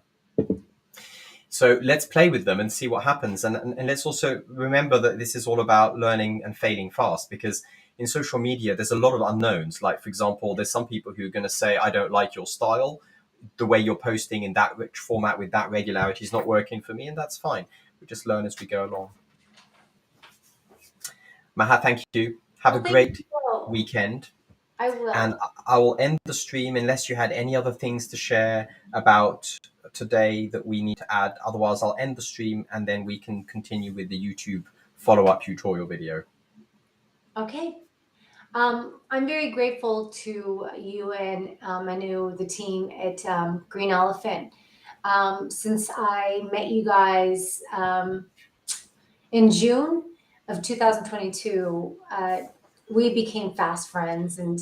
So let's play with them and see what happens. And let's also remember that this is all about learning and failing fast, because in social media, there's a lot of unknowns. Like, for example, there's some people who are going to say, I don't like your style. The way you're posting in that rich format with that regularity is not working for me. And that's fine. We just learn as we go along. Maha, thank you. Have a Well, thank great you. weekend. I And will. I will end the stream unless you had any other things to share about today that we need to add. Otherwise, I'll end the stream and then we can continue with the YouTube follow-up tutorial video. Okay. I'm very grateful to you and Manu, the team at Green Elephant. Since I met you guys in June of 2022, we became fast friends, and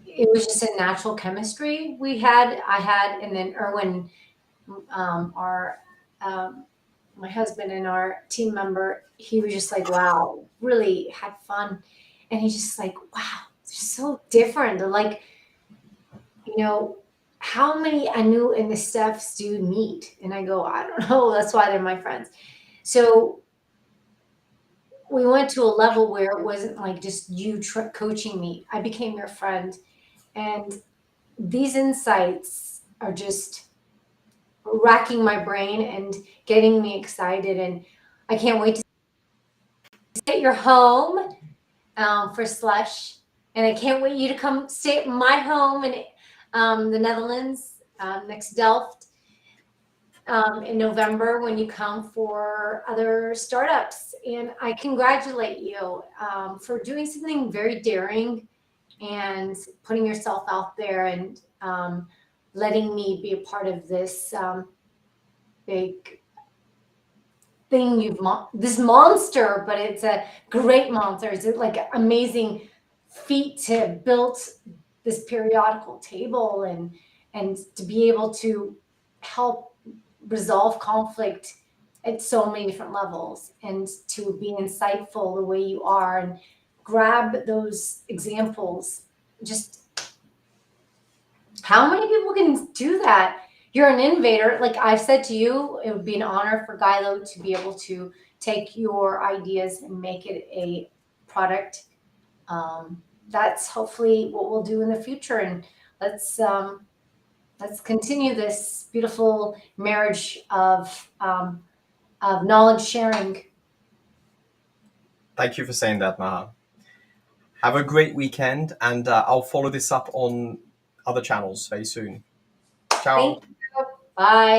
it was just a natural chemistry I had, and then Erwin, our um, my husband and our team member, he was just like, wow, really had fun. And he's just like, wow, they're so different. They're like, you know, how many Anu and the Stephs do you meet? And I go, I don't know. That's why they're my friends. So we went to a level where it wasn't like just you coaching me. I became your friend. And these insights are just racking my brain and getting me excited. And I can't wait to stay at your home for Slush. And I can't wait you to come stay at my home in the Netherlands, next Delft, in November when you come for other startups. And I congratulate you for doing something very daring and putting yourself out there and letting me be a part of this big thing this monster, but it's a great monster. It's like amazing feat to build this periodical table and to be able to help resolve conflict at so many different levels and to be insightful the way you are and grab those examples. Just how many people can do that? You're an innovator. Like I've said to you, it would be an honor for GILO to be able to take your ideas and make it a product. That's hopefully what we'll do in the future. And let's continue this beautiful marriage of knowledge sharing. Thank you for saying that, Maha. Have a great weekend, and I'll follow this up on other channels very soon. Ciao. Thank you. Bye.